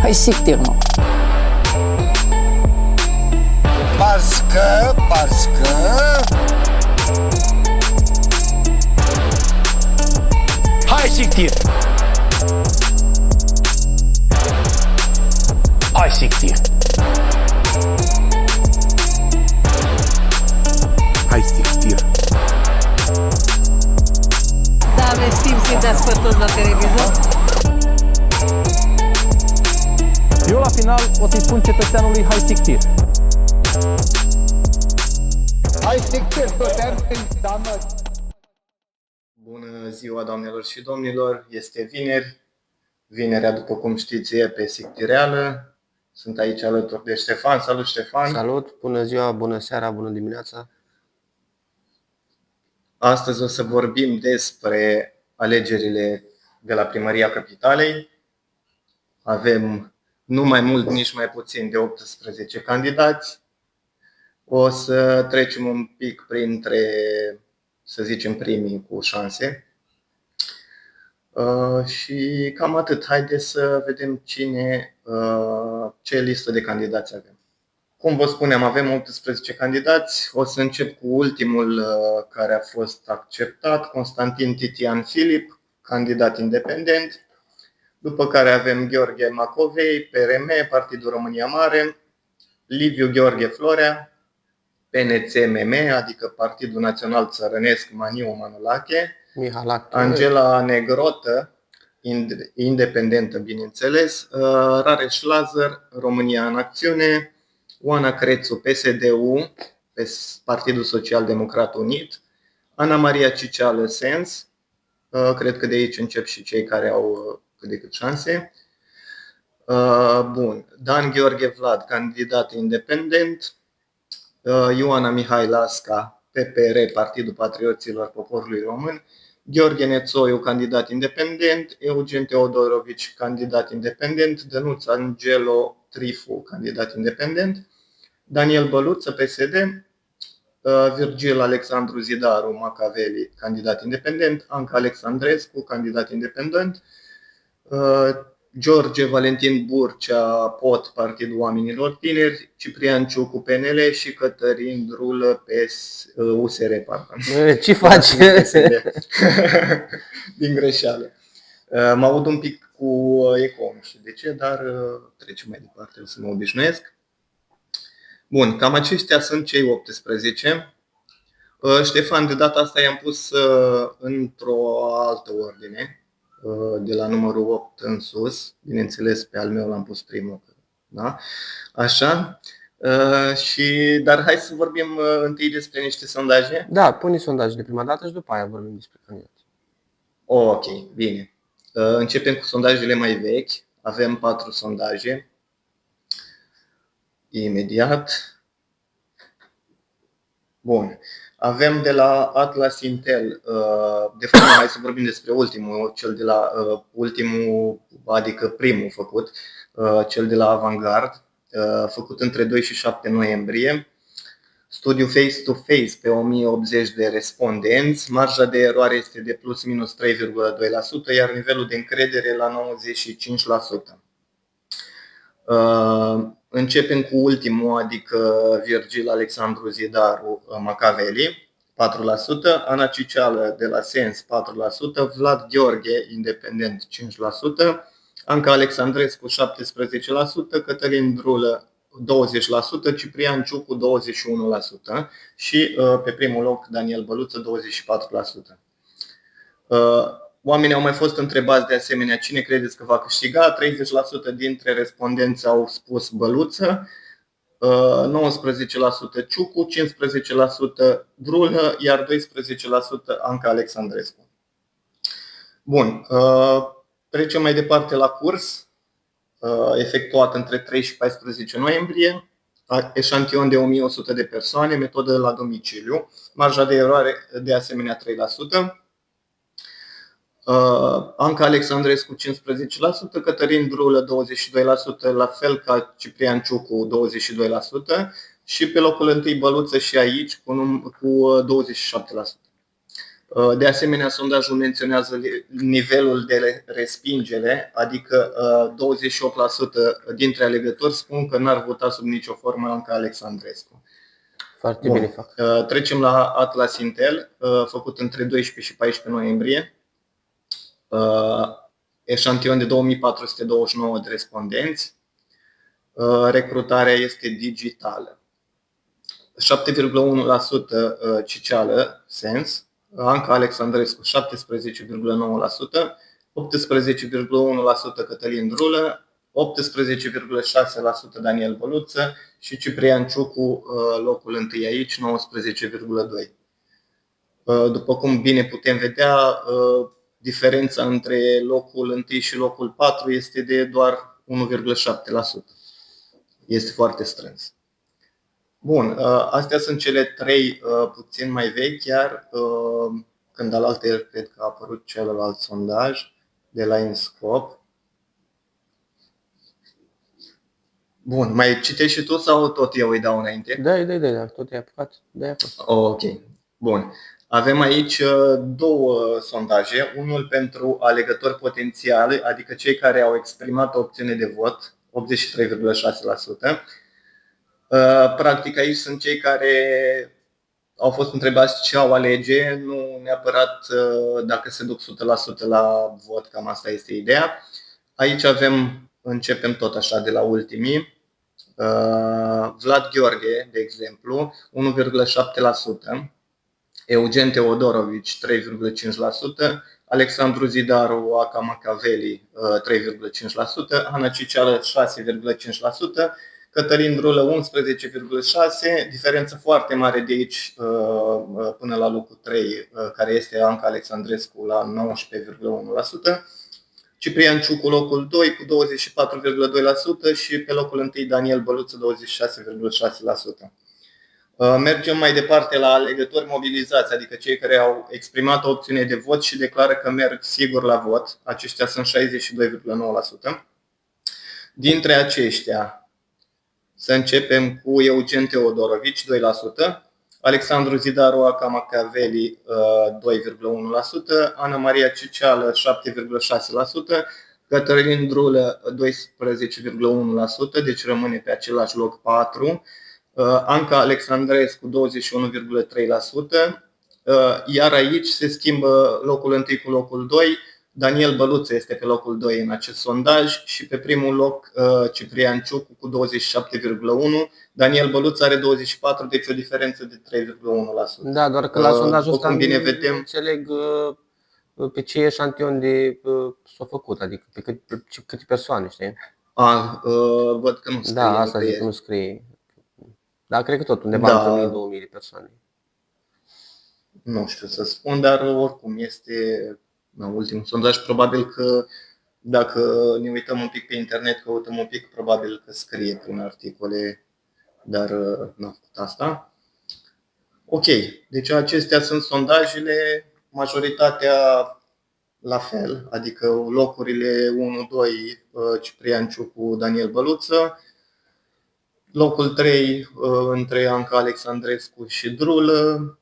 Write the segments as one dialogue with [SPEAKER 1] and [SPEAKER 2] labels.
[SPEAKER 1] Hai siktir, mă.
[SPEAKER 2] Parce que...
[SPEAKER 3] Hai siktir. Hai siktir.
[SPEAKER 4] Hai siktir.
[SPEAKER 5] Da, aveți timp să-i dați pe toți la televizor?
[SPEAKER 6] Eu la final o să-i spun cetățeanului hai siktir.
[SPEAKER 2] Hai siktir, tot înseamnă.
[SPEAKER 7] Bună ziua, doamnelor și domnilor! Este vineri. Vinerea, după cum știți, e pe Sictireală. Sunt aici alături de Ștefan. Salut, Ștefan!
[SPEAKER 8] Salut! Bună ziua, bună seara, bună dimineața!
[SPEAKER 7] Astăzi o să vorbim despre alegerile de la Primăria Capitalei. Avem nu mai mult, nici mai puțin de 18 candidați. O să trecem un pic printre, să zicem, primii cu șanse. Și cam atât. Haideți să vedem ce listă de candidați avem. Cum vă spuneam, avem 18 candidați. O să încep cu ultimul care a fost acceptat, Constantin Titian Filip, candidat independent. După care avem Gheorghe Macovei, PRM, Partidul România Mare, Liviu Gheorghe Florea, PNC-MM, adică Partidul Național Țărănesc Maniu Manolache, Angela Negrotă, independentă, bineînțeles, Rareș Lazar, România în Acțiune, Oana Crețu, PSD-U, Partidul Social Democrat Unit, Ana Maria Ciceală, Sens, cred că de aici încep și cei care au cât de cât șanse. Bun. Dan Gheorghe Vlad, candidat independent, Ioana Mihai Lasca, PPR, Partidul Patrioților Poporului Român, Gheorghe Nețoiu, candidat independent, Eugen Teodorovici, candidat independent, Dănuț Angelo Trifu, candidat independent, Daniel Băluță, PSD, Virgil Alexandru Zidaru, Macaveli, candidat independent, Anca Alexandrescu, candidat independent, George Valentin Burcea, POT, Partidul Oamenilor Tineri, Ciprian Ciucu, PNL și Cătălin Drulă, USR.
[SPEAKER 8] Ce faci?
[SPEAKER 7] Din greșeală. Mă aud un pic cu eco, nu știu de ce, dar trecem mai departe, o să mă obișnuiesc. Bun, cam aceștia sunt cei 18. Ștefan, de data asta i-am pus într-o altă ordine, de la numărul 8 în sus. Bineînțeles, pe al meu l-am pus primul. Da? Așa. Dar hai să vorbim întâi despre niște sondaje.
[SPEAKER 8] Da, pune sondajele prima dată și după aia vorbim despre candidați.
[SPEAKER 7] Ok, bine. Începem cu sondajele mai vechi. Avem 4 sondaje. Imediat. Bun. Avem de la Atlas Intel, de fapt hai să vorbim despre ultimul, cel de la ultimul, adică primul făcut, cel de la Avantgard, făcut între 2 și 7 noiembrie. Studiu face-to-face pe 1080 de respondenți, marja de eroare este de plus minus 3,2%, iar nivelul de încredere la 95%. Începem cu ultimul, adică Virgil Alexandru Zidaru, Macaveli, 4%, Ana Ciceală de la Sens, 4%, Vlad Gheorghe, independent, 5%, Anca Alexandrescu, 17%, Cătălin Drulă, 20%, Ciprian Ciucu, 21% și pe primul loc Daniel Băluță, 24%. Oamenii au mai fost întrebați de asemenea cine credeți că va câștiga. 30% dintre respondenți au spus Băluță, 19% Ciucu, 15% Drulă, iar 12% Anca Alexandrescu. Bun, trecem mai departe la curs, efectuat între 3 și 14 noiembrie, eșantion de 1100 de persoane, metodă la domiciliu, marja de eroare de asemenea 3%. Anca Alexandrescu 15%, Cătălin Drulă 22%, la fel ca Ciprian Ciucu 22% și pe locul întâi Băluță și aici cu 27%. De asemenea, sondajul menționează nivelul de respingere, adică 28% dintre alegători spun că n-ar vota sub nicio formă Anca Alexandrescu.
[SPEAKER 8] Foarte bine fac.
[SPEAKER 7] Trecem la Atlas Intel, făcut între 12 și 14 noiembrie. Eșantion de 2429 de respondenți. Recrutarea este digitală. 7,1% Ciceală, Sens. Anca Alexandrescu 17,9%, 18,1% Cătălin Drulă, 18,6% Daniel Băluță și Ciprian Ciucu locul întâi aici, 19,2%. După cum bine putem vedea, diferența între locul întâi și locul 4 este de doar 1,7%. Este foarte strâns. Bun, astea sunt cele 3 puțin mai vechi, chiar când alaltă cred că a apărut celălalt sondaj de la InScope. Bun, mai citești și tu sau tot eu îi dau înainte?
[SPEAKER 8] Da, tot e apucat.
[SPEAKER 7] Ok, bun. Avem aici 2 sondaje, unul pentru alegători potențiali, adică cei care au exprimat o opțiune de vot, 83,6%. Practic aici sunt cei care au fost întrebați ce au alege, nu neapărat dacă se duc 100% la vot, cam asta este ideea. Aici începem tot așa de la ultimii. Vlad Gheorghe, de exemplu, 1,7%, Eugen Teodorovici, 3,5%, Alexandru Zidaru, Aca Macaveli, 3,5%, Ana Ciceală, 6,5%, Cătălin Drulă 11,6%, diferență foarte mare de aici până la locul 3, care este Anca Alexandrescu la 19,1%, Ciprian Ciucu locul 2 cu 24,2% și pe locul 1 Daniel Băluță 26,6%. Mergem mai departe la alegători mobilizați, adică cei care au exprimat o opțiune de vot și declară că merg sigur la vot. Aceștia sunt 62,9%. Dintre aceștia, să începem cu Eugen Teodorovici, 2%, Alexandru Zidaru Aca Macaveli, 2,1%, Ana Maria Ciceală, 7,6%, Cătălin Drulă, 12,1%, deci rămâne pe același loc 4%, Anca Alexandrescu, 21,3%, iar aici se schimbă locul 1 cu locul 2. Daniel Băluță este pe locul 2 în acest sondaj și pe primul loc Ciprian Ciucu cu 27,1%. Daniel Băluță are 24%, deci o diferență de 3,1%.
[SPEAKER 8] Da, doar că la sondajul ăsta
[SPEAKER 7] bine vedem,
[SPEAKER 8] nu înțeleg pe ce eșantion de s-a făcut, adică pe câte persoane, știi?
[SPEAKER 7] Văd că nu scrie.
[SPEAKER 8] Da, asta zic că nu scrie. Da, cred că tot undeva în 1000-2000 de persoane.
[SPEAKER 7] Nu știu să spun, dar oricum este ultimul sondaj. Probabil că dacă ne uităm un pic pe internet, căutăm un pic, probabil că scrie prin articole, dar n-am făcut asta. Ok, deci acestea sunt sondajele, majoritatea la fel, adică locurile 1-2 Ciprian Ciucu, Daniel Băluță, locul 3 între Anca Alexandrescu și Drulă.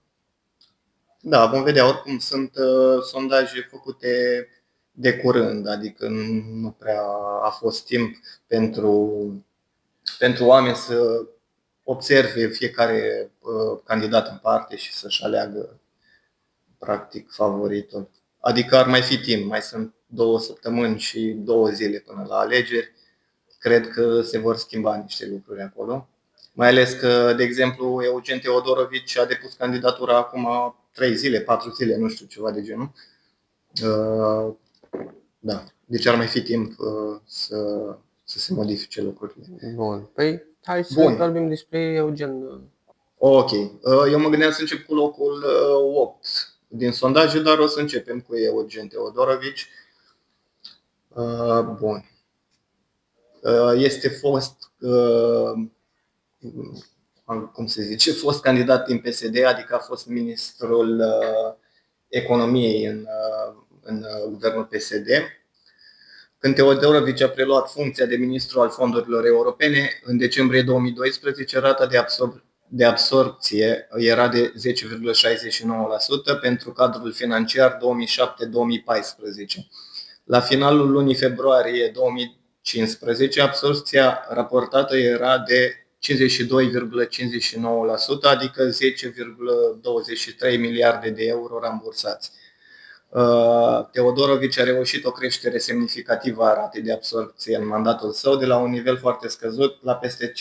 [SPEAKER 7] Da, vom vedea, oricum sunt sondaje făcute de curând, adică nu prea a fost timp pentru oameni să observe fiecare candidat în parte și să-și aleagă practic favoritul. Adică ar mai fi timp, mai sunt 2 săptămâni și 2 zile până la alegeri. Cred că se vor schimba niște lucruri acolo. Mai ales că, de exemplu, Eugen Teodorovici a depus candidatura acum 3 zile, 4 zile, nu știu, ceva de genul. Da, deci ar mai fi timp să se modifice lucrurile.
[SPEAKER 8] Bun, păi hai să vorbim despre Eugen.
[SPEAKER 7] Ok, eu mă gândeam să încep cu locul 8 din sondaje, dar o să începem cu Eugen Teodorovici. Bun. Este fost, cum se zice, fost candidat din PSD, adică a fost ministrul economiei în guvernul PSD. Când Teodorovici a preluat funcția de ministru al fondurilor europene, în decembrie 2012, rata de de absorbție era de 10,69% pentru cadrul financiar 2007-2014. La finalul lunii februarie 2015, absorbția raportată era de 52,59%, adică 10,23 miliarde de euro rambursați. Teodorovici a reușit o creștere semnificativă a ratei de absorbție în mandatul său, de la un nivel foarte scăzut la peste 50%.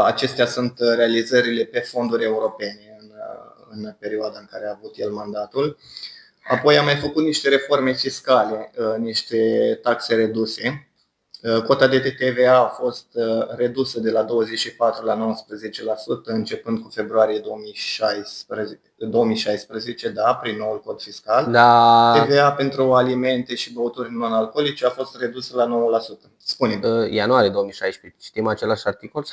[SPEAKER 7] Acestea sunt realizările pe fonduri europene în perioada în care a avut el mandatul. Apoi a mai făcut niște reforme fiscale, niște taxe reduse. Cota de TVA a fost redusă de la 24 la 19% începând cu februarie 2016, da, prin noul cod fiscal.
[SPEAKER 8] Da,
[SPEAKER 7] TVA pentru alimente și băuturi non-alcoolice a fost redusă la 9%. Spune-mi.
[SPEAKER 8] ianuarie 2016, citim același articol?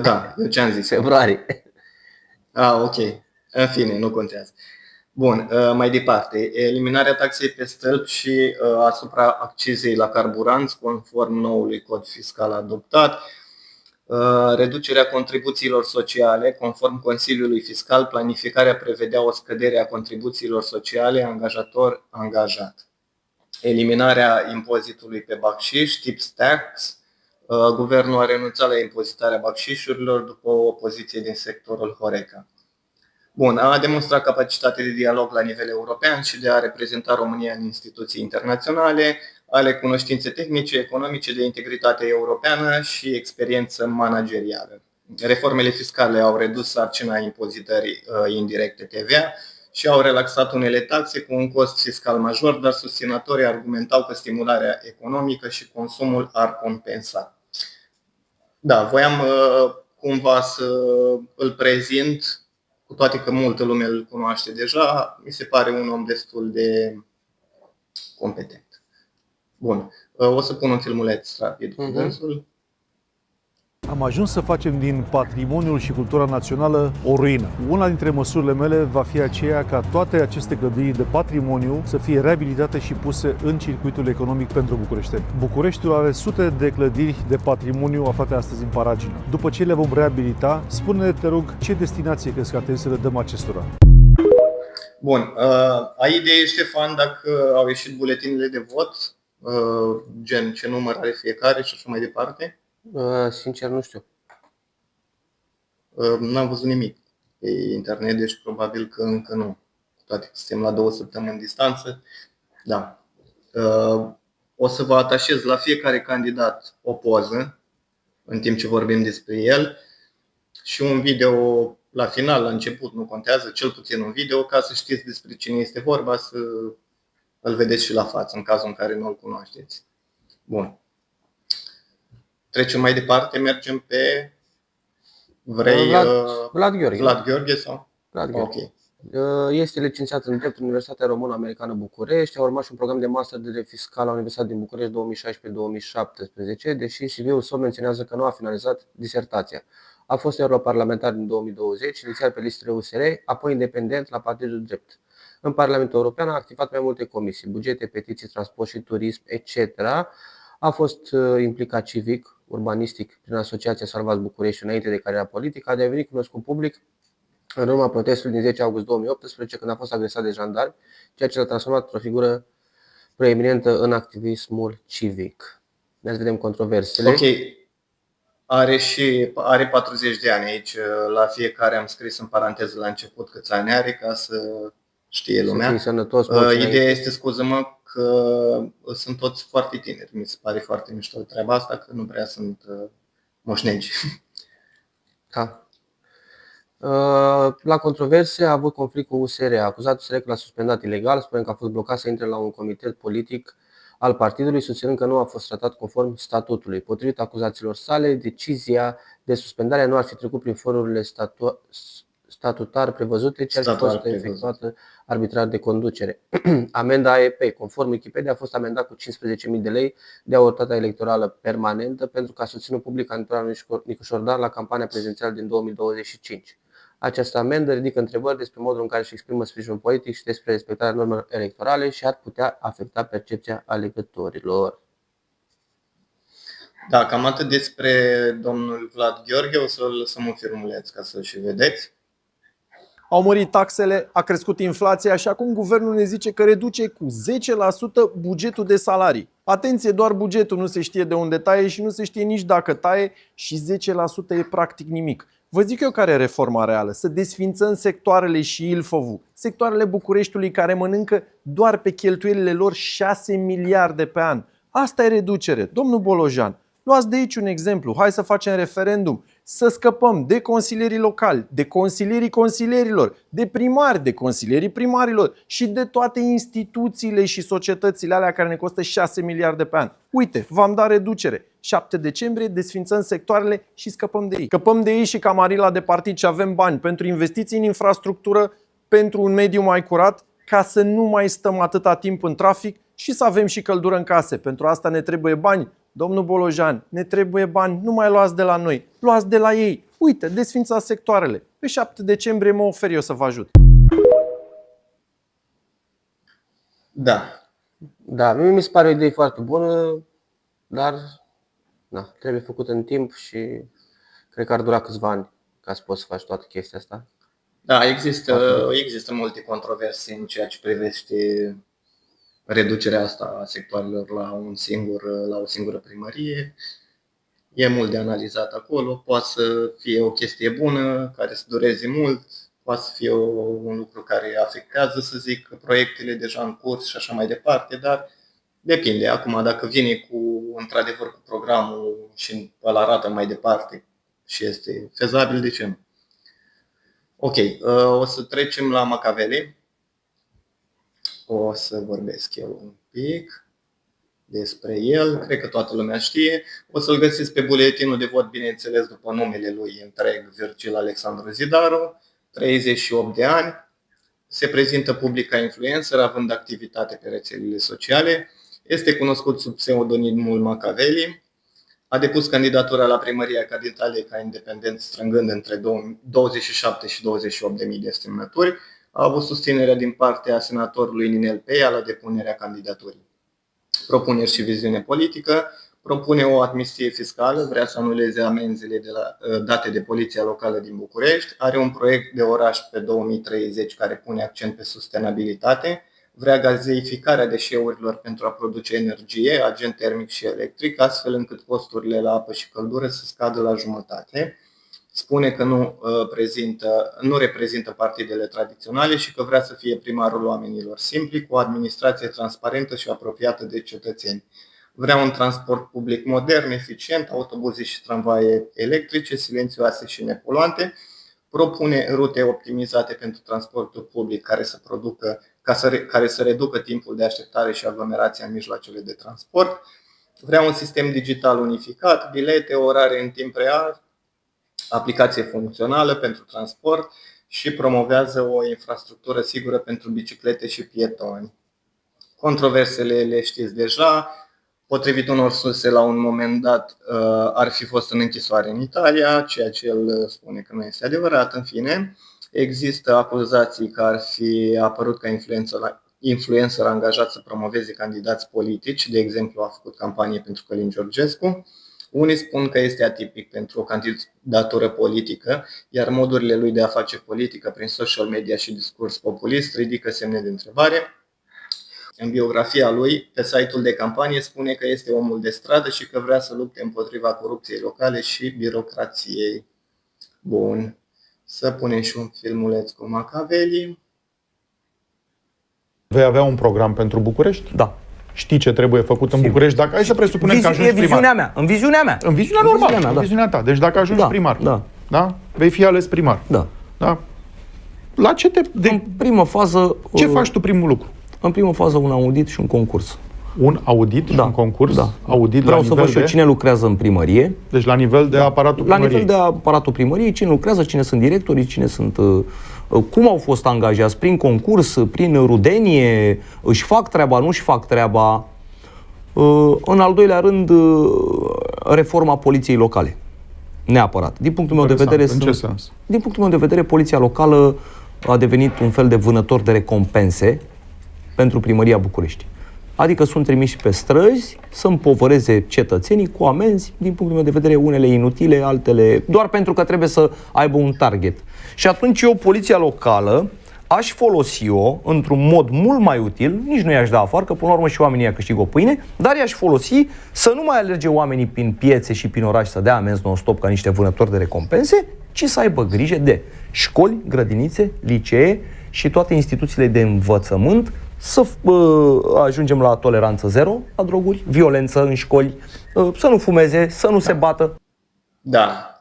[SPEAKER 7] Da, eu ce-am zis?
[SPEAKER 8] Februarie.
[SPEAKER 7] Ok. În fine, nu contează. Bun, mai departe. Eliminarea taxei pe stâlp și asupra accizei la carburanți, conform noului cod fiscal adoptat. Reducerea contribuțiilor sociale, conform Consiliului Fiscal, planificarea prevedea o scădere a contribuțiilor sociale angajator-angajat. Eliminarea impozitului pe bacșiș, tips tax. Guvernul a renunțat la impozitarea bacșișurilor după o opoziție din sectorul Horeca. Bun, a demonstrat capacitate de dialog la nivel european și de a reprezenta România în instituții internaționale, are cunoștințe tehnice, economice, de integritate europeană și experiență managerială. Reformele fiscale au redus sarcina impozitării indirecte TVA și au relaxat unele taxe cu un cost fiscal major, dar susținătorii argumentau că stimularea economică și consumul ar compensa. Da, voiam cumva să îl prezint, cu toate că multă lume îl cunoaște deja, mi se pare un om destul de competent. Bun, o să pun un filmuleț rapid cu dânsul.
[SPEAKER 1] Am ajuns să facem din patrimoniul și cultura națională o ruină. Una dintre măsurile mele va fi aceea ca toate aceste clădiri de patrimoniu să fie reabilitate și puse în circuitul economic pentru bucureșteni. Bucureștiul are sute de clădiri de patrimoniu aflate astăzi în paragină. După ce le vom reabilita, spune-ne, te rog, ce destinație crezi că ar trebui să le dăm acestora?
[SPEAKER 7] Bun, ai idee, Ștefan, dacă au ieșit buletinele de vot, gen ce număr are fiecare și așa mai departe?
[SPEAKER 8] Sincer, nu știu.
[SPEAKER 7] N-am văzut nimic pe internet, deci probabil că încă nu. Cu toate că suntem la 2 săptămâni distanță. Da. O să vă atașez la fiecare candidat o poză în timp ce vorbim despre el și un video la final, la început, nu contează, cel puțin un video, ca să știți despre cine este vorba, să îl vedeți și la față, în cazul în care nu îl cunoașteți. Bun. Trecem mai departe, mergem pe... Vrei
[SPEAKER 8] Vlad Gheorghe.
[SPEAKER 7] Vlad Gheorghe sau?
[SPEAKER 8] Vlad Gheorghe.
[SPEAKER 7] Ok.
[SPEAKER 8] Este licențiat în drept în Universitatea Română-Americană București, a urmat și un program de master de drept fiscal la Universitatea din București 2016-2017, deși CV-ul său menționează că nu a finalizat disertația. A fost europarlamentar din 2020, inițial pe listele USR, apoi independent la Partidul Drept. În Parlamentul European a activat mai multe comisii, bugete, petiții, transport și turism, etc. A fost implicat civic, urbanistic, prin Asociația Salvați București înainte de cariera politică, a devenit cunoscut public în urma protestului din 10 august 2018, când a fost agresat de jandarmi, ceea ce l-a transformat într-o figură preeminentă în activismul civic. Ne vedem controversele.
[SPEAKER 7] Ok. Are 40 de ani aici. La fiecare am scris în paranteză la început câți ani are, ca să știe lumea.
[SPEAKER 8] Să fii sănătos,
[SPEAKER 7] Ideea este, scuză-mă, că sunt toți foarte tineri. Mi se pare foarte mișto treaba asta, că nu prea sunt moșnegi.
[SPEAKER 8] Da. La controverse a avut conflict cu USR, a acuzat USR că l-a suspendat ilegal, spunând că a fost blocat să intre la un comitet politic al partidului, susținând că nu a fost tratat conform statutului. Potrivit acuzațiilor sale, decizia de suspendare nu ar fi trecut prin forurile statutar prevăzute, ci ar fi fost efectuată arbitrar de conducere. Amenda AEP, conform Wikipedia, a fost amendat cu 15.000 de lei de autoritatea electorală permanentă pentru că a susținut public candidatul Nicu Șordar la campania prezidențială din 2025. Această amendă ridică întrebări despre modul în care își exprimă sprijinul politic și despre respectarea normelor electorale și ar putea afecta percepția alegătorilor.
[SPEAKER 7] Da, cam atât despre domnul Vlad Gheorghe. O să lăsăm un filmuleț ca să-l și vedeți.
[SPEAKER 6] Au mărit taxele, a crescut inflația și acum guvernul ne zice că reduce cu 10% bugetul de salarii. Atenție, doar bugetul, nu se știe de unde taie și nu se știe nici dacă taie și 10% e practic nimic. Vă zic eu care e reforma reală, să desfințăm sectoarele și Ilfovul, sectoarele Bucureștiului care mănâncă doar pe cheltuielile lor 6 miliarde pe an. Asta e reducere. Domnul Bolojan, luați de aici un exemplu, hai să facem referendum, să scăpăm de consilierii locali, de consilierii consilierilor, de primari, de consilierii primarilor și de toate instituțiile și societățile alea care ne costă 6 miliarde pe an. Uite, v-am dat reducere. 7 decembrie desfințăm sectoarele și scăpăm de ei. Scăpăm de ei și camarila de partid și avem bani pentru investiții în infrastructură, pentru un mediu mai curat, ca să nu mai stăm atâta timp în trafic și să avem și căldură în case. Pentru asta ne trebuie bani. Domnul Bolojan, ne trebuie bani, nu mai luați de la noi, luați de la ei. Uite, desfințați sectoarele. Pe 7 decembrie mă ofer eu să vă ajut.
[SPEAKER 7] Da.
[SPEAKER 8] Da, mie mi se pare o idee foarte bună, dar trebuie făcut în timp și cred că ar dura câțiva ani ca să poți să faci toată chestia asta.
[SPEAKER 7] Da, există multe controverse în ceea ce privește reducerea asta a sectoarelor la o singură primărie. E mult de analizat acolo, poate să fie o chestie bună, care să dureze mult, poate să fie un lucru care afectează, să zic, proiectele deja în curs și așa mai departe, dar depinde. Acum, dacă vine într-adevăr cu programul și îl arată mai departe și este fezabil, de ce nu? Ok, o să trecem la Macaveli. O să vorbesc eu un pic despre el, cred că toată lumea știe. O să-l găsiți pe buletinul de vot, bineînțeles, după numele lui întreg, Virgil Alexandru Zidaru, 38 de ani, se prezintă public ca influencer, având activitate pe rețelele sociale, este cunoscut sub pseudonimul Macaveli, a depus candidatura la primăria Capitalei ca independent, strângând între 27 și 28.000 de semnături. A avut susținerea din partea senatorului Ninel Peia la depunerea candidaturii. Propuneri și viziune politică, propune o amnistie fiscală, vrea să anuleze amenzile date de Poliția Locală din București, are un proiect de oraș pe 2030 care pune accent pe sustenabilitate, vrea gazeificarea deșeurilor pentru a produce energie, agent termic și electric, astfel încât costurile la apă și căldură să scadă la jumătate. Spune că nu reprezintă partidele tradiționale și că vrea să fie primarul oamenilor simpli, cu o administrație transparentă și apropiată de cetățeni. Vrea un transport public modern, eficient, autobuze și tramvaie electrice, silențioase și nepoluante. Propune rute optimizate pentru transportul public care să reducă timpul de așteptare și aglomerația în mijloacele de transport. Vrea un sistem digital unificat, bilete, orare în timp real, aplicație funcțională pentru transport și promovează o infrastructură sigură pentru biciclete și pietoni. Controversele le știți deja. Potrivit unor surse, la un moment dat ar fi fost în închisoare în Italia, ceea ce el spune că nu este adevărat. În fine, există acuzații că ar fi apărut ca influencer angajat să promoveze candidați politici, de exemplu a făcut campanie pentru Călin Georgescu. Unii spun că este atipic pentru o candidatură politică, iar modurile lui de a face politică prin social media și discurs populist ridică semne de întrebare. În biografia lui, pe site-ul de campanie, spune că este omul de stradă și că vrea să lupte împotriva corupției locale și birocrației. Bun. Să punem și un filmuleț cu Macaveli.
[SPEAKER 1] Vei avea un program pentru București?
[SPEAKER 3] Da.
[SPEAKER 1] Știi ce trebuie făcut în București? Dacă hai să presupunem că ajungi primar.
[SPEAKER 3] Viziunea mea. În viziunea mea.
[SPEAKER 1] În viziunea normală,
[SPEAKER 3] mea,
[SPEAKER 1] în
[SPEAKER 3] da.
[SPEAKER 1] viziunea ta. Deci dacă ajungi primar, da? Vei fi ales primar.
[SPEAKER 3] Da.
[SPEAKER 1] Da? La ce
[SPEAKER 3] În primă fază...
[SPEAKER 1] Ce faci tu primul lucru?
[SPEAKER 3] În primă fază un audit și un concurs.
[SPEAKER 1] Un audit și un concurs?
[SPEAKER 3] Da.
[SPEAKER 1] Audit
[SPEAKER 3] Vreau
[SPEAKER 1] la
[SPEAKER 3] să văd și eu cine lucrează în primărie.
[SPEAKER 1] Deci la nivel de aparatul primăriei.
[SPEAKER 3] La nivel de aparatul primăriei, cine lucrează, cine sunt directorii, cine sunt... cum au fost angajați, prin concurs, prin rudenie, își fac treaba, nu își fac treaba. În al doilea rând, reforma poliției locale. Neapărat. Din punctul meu de vedere,
[SPEAKER 1] în ce sens?
[SPEAKER 3] Din punctul meu de vedere, poliția locală a devenit un fel de vânător de recompense pentru primăria București. Adică sunt trimiși pe străzi să împovăreze cetățenii cu amenzi, din punctul meu de vedere, unele inutile, altele doar pentru că trebuie să aibă un target. Și atunci eu, poliția locală, aș folosi-o într-un mod mult mai util, nici nu i-aș da afară, că până la urmă și oamenii ăia câștigă o pâine, dar i-aș folosi să nu mai alerge oamenii prin piețe și prin oraș să dea amenzi non-stop ca niște vânători de recompense, ci să aibă grijă de școli, grădinițe, licee și toate instituțiile de învățământ, să ajungem la toleranță zero la droguri, violență în școli, să nu fumeze, să nu se bată.
[SPEAKER 7] Da.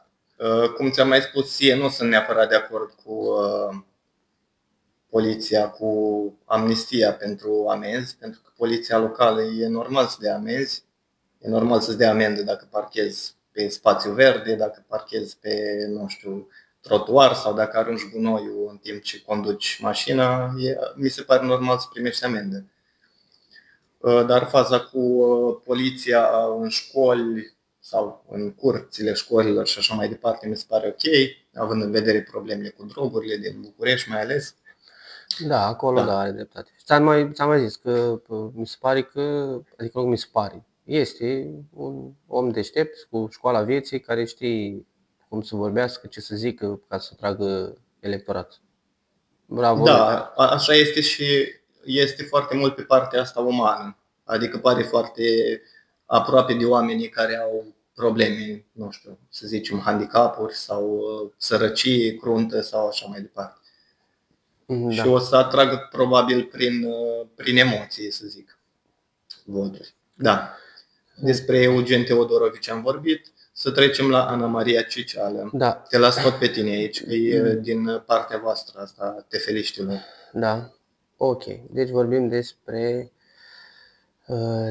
[SPEAKER 7] Cum ți-am mai spus, nu sunt neapărat de acord cu poliția, cu amnistia pentru amenzi, pentru că poliția locală e normal să dea amenzi, e normal să-ți dea amendă dacă parchezi pe spațiu verde, dacă parchezi pe, nu știu, trotuar sau dacă arunci gunoiul în timp ce conduci mașina, mi se pare normal să primești amendă. Dar faza cu poliția în școli sau în curțile școlilor și așa mai departe mi se pare ok, având în vedere problemele cu drogurile din București mai ales.
[SPEAKER 8] Da, acolo da, are dreptate. Ți-am mai zis că mi se pare că, adică nu mi se pare, este un om deștept cu școala vieții care știe cum să vorbească, ce să zică ca să tragă electorat. Bravo!
[SPEAKER 7] Da, așa este și este foarte mult pe partea asta umană. Adică pare foarte aproape de oamenii care au probleme, nu știu, să zicem, handicapuri sau sărăcie cruntă sau așa mai departe.
[SPEAKER 8] Da.
[SPEAKER 7] Și o să atragă probabil prin emoții, să zic, voturi. Da. Despre Eugen Teodorovici am vorbit. Să trecem la Ana Maria Cicială.
[SPEAKER 8] Da.
[SPEAKER 7] Te las tot pe tine aici, că e din partea voastră asta, tefeliștilor.
[SPEAKER 8] Da. Ok. Deci vorbim despre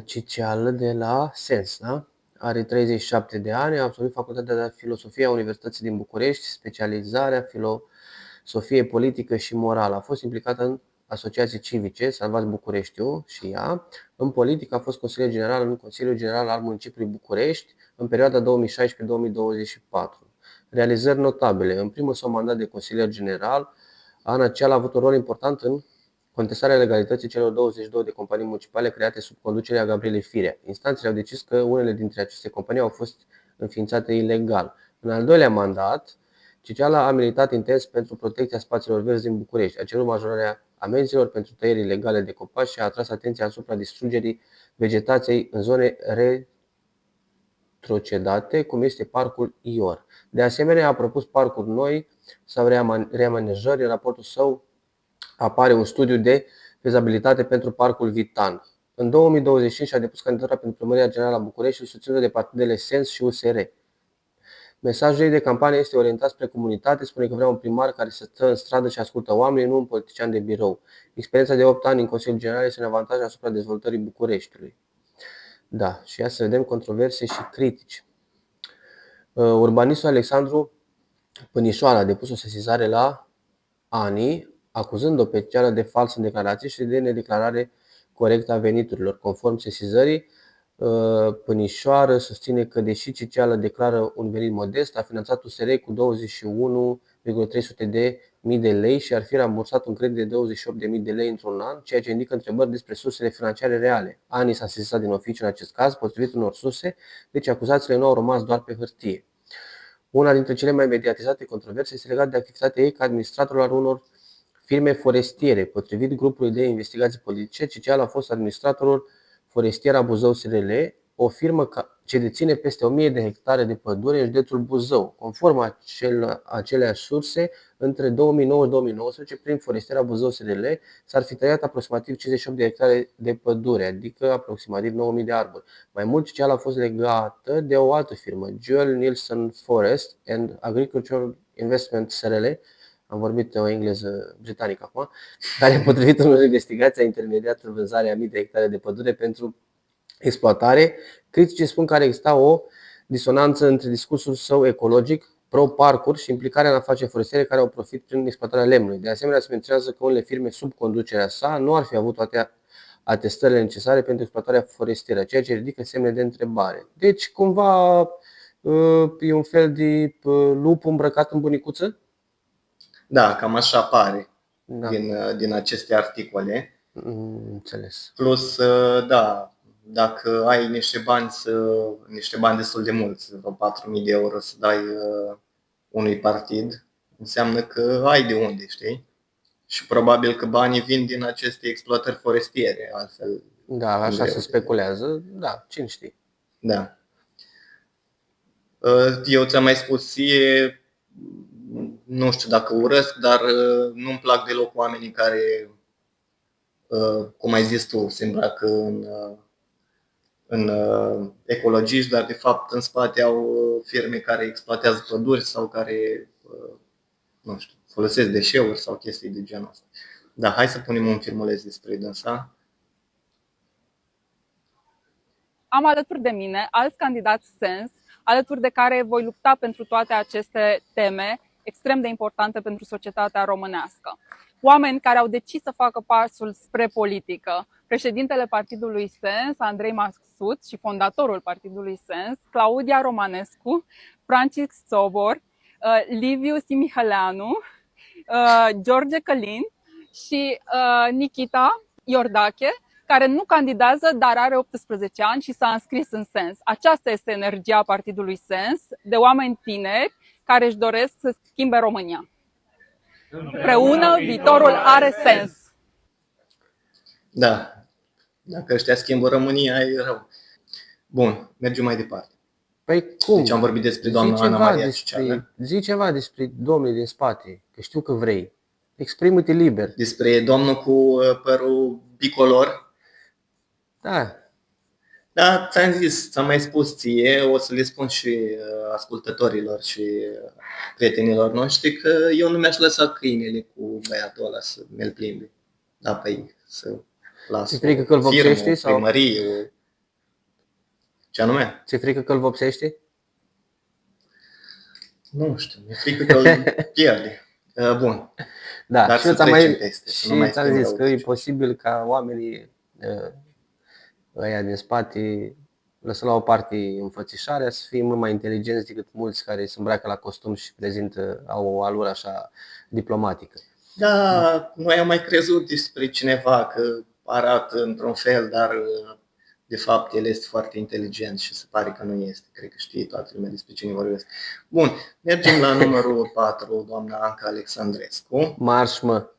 [SPEAKER 8] Cicială de la Sens, da? Are 37 de ani, a absolvit Facultatea de Filosofie a Universității din București, specializarea filosofie politică și morală. A fost implicată în asociații civice, Salvați Bucureștiu și ea. În politică a fost consilier general în Consiliul General al Municipiului București în perioada 2016-2024. Realizări notabile. În primul său mandat de consilier general, Ana Cicială a avut un rol important în contestarea legalității celor 22 de companii municipale create sub conducerea Gabrielei Firea. Instanțele au decis că unele dintre aceste companii au fost înființate ilegal. În al doilea mandat, Cicială a militat intens pentru protecția spațiilor verzi din București, a cerut majorarea amenzilor pentru tăieri ilegale de copaci și a atras atenția asupra distrugerii vegetației în zone retrocedate, cum este Parcul Ior. De asemenea, a propus parcuri noi sau reamanejări. În raportul său apare un studiu de fezabilitate pentru Parcul Vitan. În 2025 a depus candidatura pentru Primăria Generală a București, susținută de partidele Sens și USR. Mesajul ei de campanie este orientat spre comunitate, spune că vrea un primar care să stă în stradă și ascultă oamenii, nu un politician de birou. Experiența de 8 ani în Consiliul General este un avantaj asupra dezvoltării Bucureștiului. Da, și ia să vedem controverse și critici. Urbanistul Alexandru Pânișoara a depus o sesizare la ANI, acuzând-o pe Cicială de falsă în declarație și de nedeclarare corectă a veniturilor. Conform sesizării, Pânișoară susține că, deși Cicială declară un venit modest, a finanțat USR cu 21.300.000 de lei și ar fi rambursat un credit de 28.000 de lei într-un an, ceea ce indică întrebări despre sursele financiare reale. ANI s-a sesizat din oficiu în acest caz, potrivit unor surse, deci acuzațiile nu au rămas doar pe hârtie. Una dintre cele mai mediatizate controverse este legată de activitatea ei ca administrator al unor firme forestiere. Potrivit grupului de investigații politice, Cicială a fost administratorul Forestiera Buzău SRL, o firmă ce deține peste 1000 de hectare de pădure în județul Buzău. Conform aceleași surse, între 2009 și 2019, prin Forestiera Buzău SRL, s-ar fi tăiat aproximativ 58 de hectare de pădure, adică aproximativ 9000 de arbori. Mai mult, Cicială a fost legată de o altă firmă, Joel Nielsen Forest and Agricultural Investment SRL, am vorbit o engleză britanică acum, care, potrivit unor investigații, a intermediat vânzarea a mii de hectare de pădure pentru exploatare. Criticii spun că ar exista o disonanță între discursul său ecologic, pro-parcuri și implicarea în afaceri forestiere care au profit prin exploatarea lemnului. De asemenea, se menționează că unele firme sub conducerea sa nu ar fi avut toate atestările necesare pentru exploatarea forestieră, ceea ce ridică semne de întrebare. Deci, cumva, e un fel de lup îmbrăcat în bunicuță?
[SPEAKER 7] Da, cam așa pare
[SPEAKER 8] Da.
[SPEAKER 7] din aceste articole.
[SPEAKER 8] Înțeles.
[SPEAKER 7] Plus, da, dacă ai niște bani destul de mulți, vreo 4.000 de euro să dai unui partid, înseamnă că ai de unde, știi? Și probabil că banii vin din aceste exploatări forestiere, altfel.
[SPEAKER 8] Da, așa
[SPEAKER 7] greu.
[SPEAKER 8] se speculează. Da, cine știe.
[SPEAKER 7] Da. Eu ți-am mai spus ție, nu știu dacă urăsc, dar nu-mi plac deloc oamenii care, cum ai zis tu, se îmbracă în ecologiști, dar de fapt în spate au firme care exploatează păduri sau care, nu știu, folosesc deșeuri sau chestii de genul ăsta. Da, hai să punem un filmuleț despre dânsa.
[SPEAKER 4] Am alături de mine alți candidați sens, alături de care voi lupta pentru toate aceste teme extrem de importante pentru societatea românească. Oameni care au decis să facă pasul spre politică. Președintele Partidului Sens, Andrei Mascut, și fondatorul Partidului Sens, Claudia Romanescu, Francis Sobor, Liviu Simihăleanu, George Călin și Nikita Iordache, care nu candidează, dar are 18 ani și s-a înscris în Sens. Aceasta este energia Partidului Sens, de oameni tineri care își doresc să schimbe România. Împreună, viitorul are sens.
[SPEAKER 7] Da, dacă ăștia schimbă România, e rău. Bun, mergem mai departe.
[SPEAKER 8] Păi cum?
[SPEAKER 7] Deci am vorbit despre doamna Ana Maria Ciceală.
[SPEAKER 8] Zi ceva despre domnii din spate, că știu că vrei. Exprimă-te liber.
[SPEAKER 7] Despre domnul cu părul bicolor.
[SPEAKER 8] Da.
[SPEAKER 7] Da, ți-am zis, ți-am mai spus ție, o să le spun și ascultătorilor și prietenilor noștri că eu nu mi-aș lăsa câinele cu băiatul ăla să mi-l plimbe. Da, păi să las
[SPEAKER 8] Ți-e frică că îl vopsește sau?
[SPEAKER 7] primărie. Ce anume?
[SPEAKER 8] Ți-e frică că îl vopsește?
[SPEAKER 7] Nu știu, mi-e frică că îl pierde. Bun.
[SPEAKER 8] Da,
[SPEAKER 7] Dar
[SPEAKER 8] și eu
[SPEAKER 7] să trecem peste, să nu mai
[SPEAKER 8] ți-am
[SPEAKER 7] fim
[SPEAKER 8] zis
[SPEAKER 7] rău
[SPEAKER 8] că e
[SPEAKER 7] deci.
[SPEAKER 8] posibil ca oamenii ăia din spate, lăsă la o parte înfățișarea, să fie mult mai inteligenți decât mulți care se îmbracă la costum și prezintă, au o alură așa diplomatică.
[SPEAKER 7] Da, noi am mai crezut despre cineva că arată într-un fel, dar de fapt el este foarte inteligent și se pare că nu este. Cred că știe toată lumea despre cine vorbesc. Bun, mergem la numărul 4, doamna Anca Alexandrescu.
[SPEAKER 8] Marș, mă.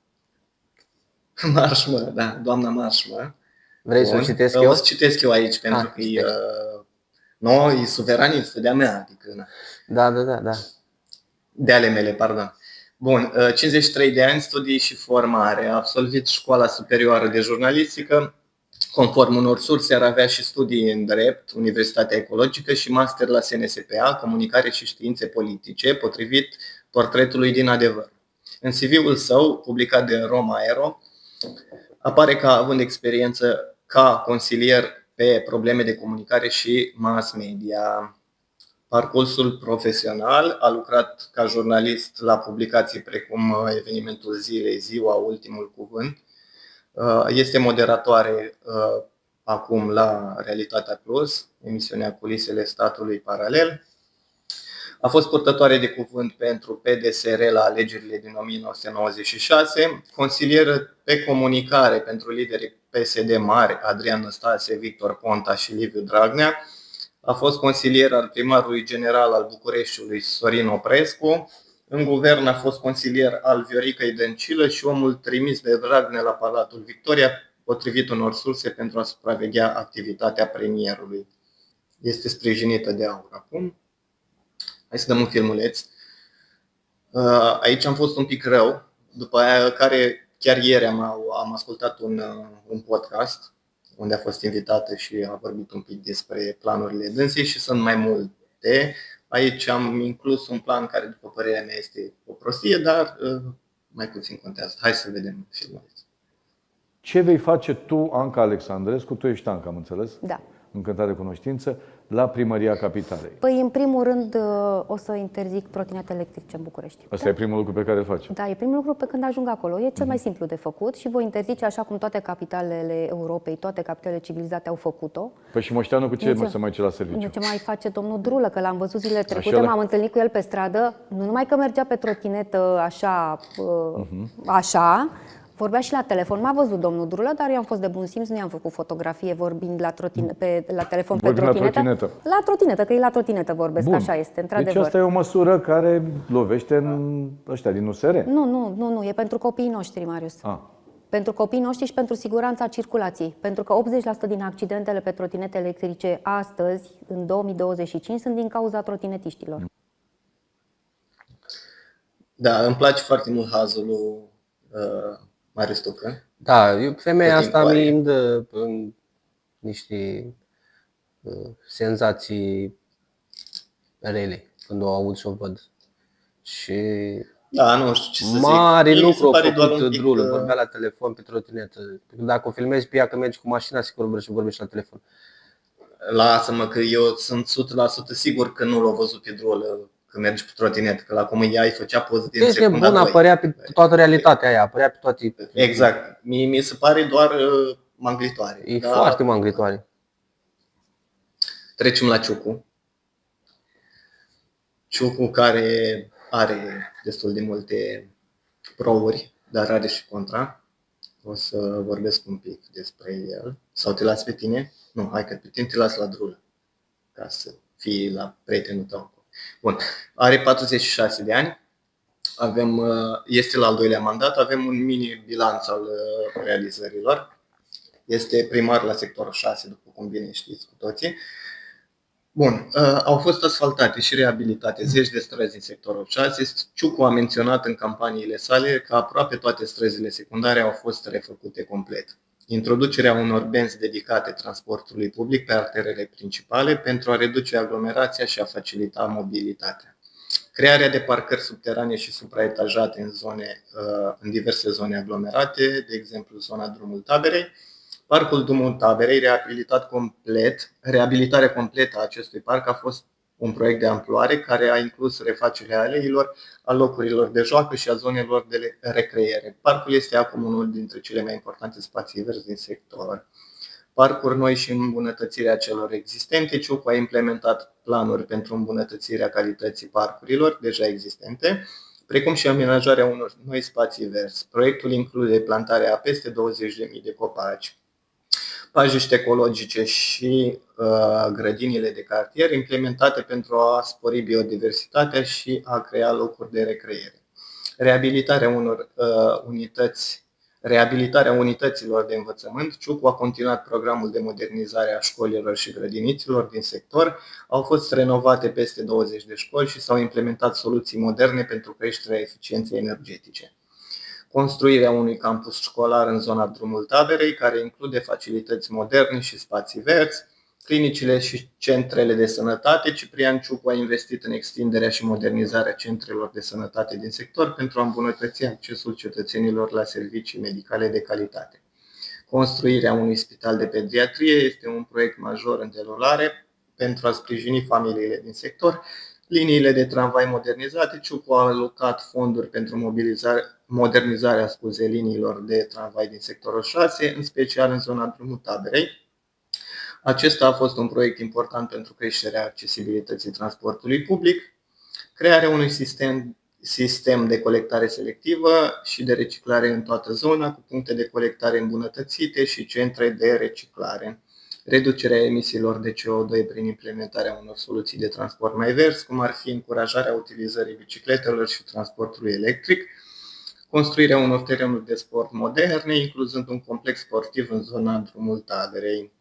[SPEAKER 7] Marș, mă, da, doamna Marș, mă.
[SPEAKER 8] Vrei să-l
[SPEAKER 7] Bun.
[SPEAKER 8] citesc
[SPEAKER 7] O
[SPEAKER 8] eu?
[SPEAKER 7] să citesc eu aici, pentru că e, no, e suveranistă de-a mea, adică, na.
[SPEAKER 8] Da.
[SPEAKER 7] De ale mele, pardon. Bun, 53 de ani, studii și formare. A absolvit Școala Superioară de Jurnalistică. Conform unor surse, ar avea și studii în drept, Universitatea Ecologică și master la SNSPA, Comunicare și Științe Politice, potrivit portretului din Adevăr. În CV-ul său, publicat de Roma Aero, apare ca având experiență ca consilier pe probleme de comunicare și mass media. Parcursul profesional, a lucrat ca jurnalist la publicații precum Evenimentul Zilei, Ziua, Ultimul Cuvânt. Este moderatoare acum la Realitatea Plus, emisiunea Culisele Statului Paralel. A fost purtătoare de cuvânt pentru PDSR la alegerile din 1996, consilieră pe comunicare pentru liderii PSD mari, Adrian Năstase, Victor Ponta și Liviu Dragnea. A fost consilier al primarului general al Bucureștiului, Sorin Oprescu. În guvern a fost consilier al Vioricăi Dăncilă și omul trimis de Dragnea la Palatul Victoria, potrivit unor surse, pentru a supraveghea activitatea premierului. Este sprijinită de AUR acum. Hai să dăm un filmuleț. Aici am fost un pic rău, după aia care chiar ieri am ascultat un podcast unde a fost invitată și a vorbit un pic despre planurile dânsei și sunt mai multe. Aici am inclus un plan care, după părerea mea, este o prostie, dar mai puțin contează. Hai să vedem filmul.
[SPEAKER 1] Ce vei face tu, Anca Alexandrescu, tu ești Anca, am înțeles?
[SPEAKER 9] Da.
[SPEAKER 1] Încântare cunoștință, la Primăria Capitalei.
[SPEAKER 9] Păi, în primul rând, o să interzic trotinete electrice în București.
[SPEAKER 1] Asta e primul lucru pe care îl faci.
[SPEAKER 9] Da, e primul lucru pe când ajung acolo. E cel mai simplu de făcut și voi interzice, așa cum toate capitalele Europei, toate capitalele civilizate au făcut-o.
[SPEAKER 1] Păi și Moșteanu cu ce să mai ce la serviciu?
[SPEAKER 9] Ce mai face domnul Drulă, că l-am văzut zilele trecute,
[SPEAKER 1] Așa,
[SPEAKER 9] m-am întâlnit cu el pe stradă, nu numai că mergea pe trotinetă așa, Vorbea și la telefon. M-a văzut domnul Drulă, dar eu am fost de bun simț, nu i-am făcut fotografie vorbind la telefon pe trotinetă. La trotinetă, că e la trotinetă vorbesc,
[SPEAKER 1] Bun.
[SPEAKER 9] așa este, într-adevăr.
[SPEAKER 1] Deci asta e o măsură care lovește în ăștia din USR.
[SPEAKER 9] Nu, e pentru copiii noștri, Marius. Pentru copiii noștri și pentru siguranța circulației. Pentru că 80% din accidentele pe trotinete electrice astăzi, în 2025, sunt din cauza trotinetiștilor.
[SPEAKER 7] Da, îmi place foarte mult hazul lui Marius Tucă.
[SPEAKER 8] Da, femeia asta
[SPEAKER 7] timpul
[SPEAKER 8] mi dă niște senzații rele când o aud și o văd. Și
[SPEAKER 7] Da, nu știu ce să zic.
[SPEAKER 8] mare
[SPEAKER 7] Mie mi se
[SPEAKER 8] lucru a
[SPEAKER 7] pare doar un
[SPEAKER 8] făcut
[SPEAKER 7] pic,
[SPEAKER 8] Drulă, vorbea la telefon pe trotinetă. Dacă o filmezi pe ea că mergi cu mașina, sigur vorbești la telefon.
[SPEAKER 7] Lasă-mă că eu sunt 100% sigur că nu l-a văzut pe Drulă că mergi pe trotinetă, că la cum ea îi făcea poze din
[SPEAKER 8] Deci
[SPEAKER 7] secunda
[SPEAKER 8] nebun,
[SPEAKER 7] 2.
[SPEAKER 8] apărea pe toată realitatea aia, apărea pe toate.
[SPEAKER 7] Exact. Mi se pare doar manglitoare.
[SPEAKER 8] E foarte manglitoare.
[SPEAKER 7] Trecem la Ciucu. Ciucu care are destul de multe prouri, dar are și contra. O să vorbesc un pic despre el. Sau te las pe tine? Nu, hai că pe tine te las la Drulă, ca să fii la prietenul tău. Bun. Are 46 de ani. Este la al doilea mandat. Avem un mini bilanț al realizărilor. Este primar la sectorul 6, după cum bine știți cu toții. Bun, au fost asfaltate și reabilitate zeci de străzi în sectorul 6. Ciucu a menționat în campaniile sale că aproape toate străzile secundare au fost refăcute complet. Introducerea unor benzi dedicate transportului public pe arterele principale pentru a reduce aglomerația și a facilita mobilitatea. Crearea de parcări subterane și supraetajate în diverse zone aglomerate, de exemplu zona Drumul Taberei. Parcul Drumul Taberei, reabilitarea completă a acestui parc a fost un proiect de amploare care a inclus refacerea aleilor, a locurilor de joacă și a zonelor de recreere. Parcul este acum unul dintre cele mai importante spații verzi din sector. Parcuri noi și îmbunătățirea celor existente. Ciucu a implementat planuri pentru îmbunătățirea calității parcurilor deja existente, precum și amenajarea unor noi spații verzi. Proiectul include plantarea a peste 20.000 de copaci, pajiști ecologice și grădinile de cartier implementate pentru a spori biodiversitatea și a crea locuri de recreere. Reabilitarea unităților de învățământ. Ciucu a continuat programul de modernizare a școlilor și grădiniților din sector. Au fost renovate peste 20 de școli și s-au implementat soluții moderne pentru creșterea eficienței energetice. Construirea unui campus școlar în zona Drumul Taberei, care include facilități moderne și spații verzi, clinicile și centrele de sănătate. Ciprian Ciucu a investit în extinderea și modernizarea centrelor de sănătate din sector pentru a îmbunătăți accesul cetățenilor la servicii medicale de calitate. Construirea unui spital de pediatrie este un proiect major în derulare pentru a sprijini familiile din sector. Liniile de tramvai modernizate. Ciucu a alocat fonduri pentru modernizarea liniilor de tramvai din sectorul 6, în special în zona Drumul Taberei. Acesta a fost un proiect important pentru creșterea accesibilității transportului public, crearea unui sistem de colectare selectivă și de reciclare în toată zona, cu puncte de colectare îmbunătățite și centre de reciclare, reducerea emisiilor de CO2 prin implementarea unor soluții de transport mai verzi, cum ar fi încurajarea utilizării bicicletelor și transportului electric, construirea unor terenuri de sport moderne, incluzând un complex sportiv în zona Drumul Taberei.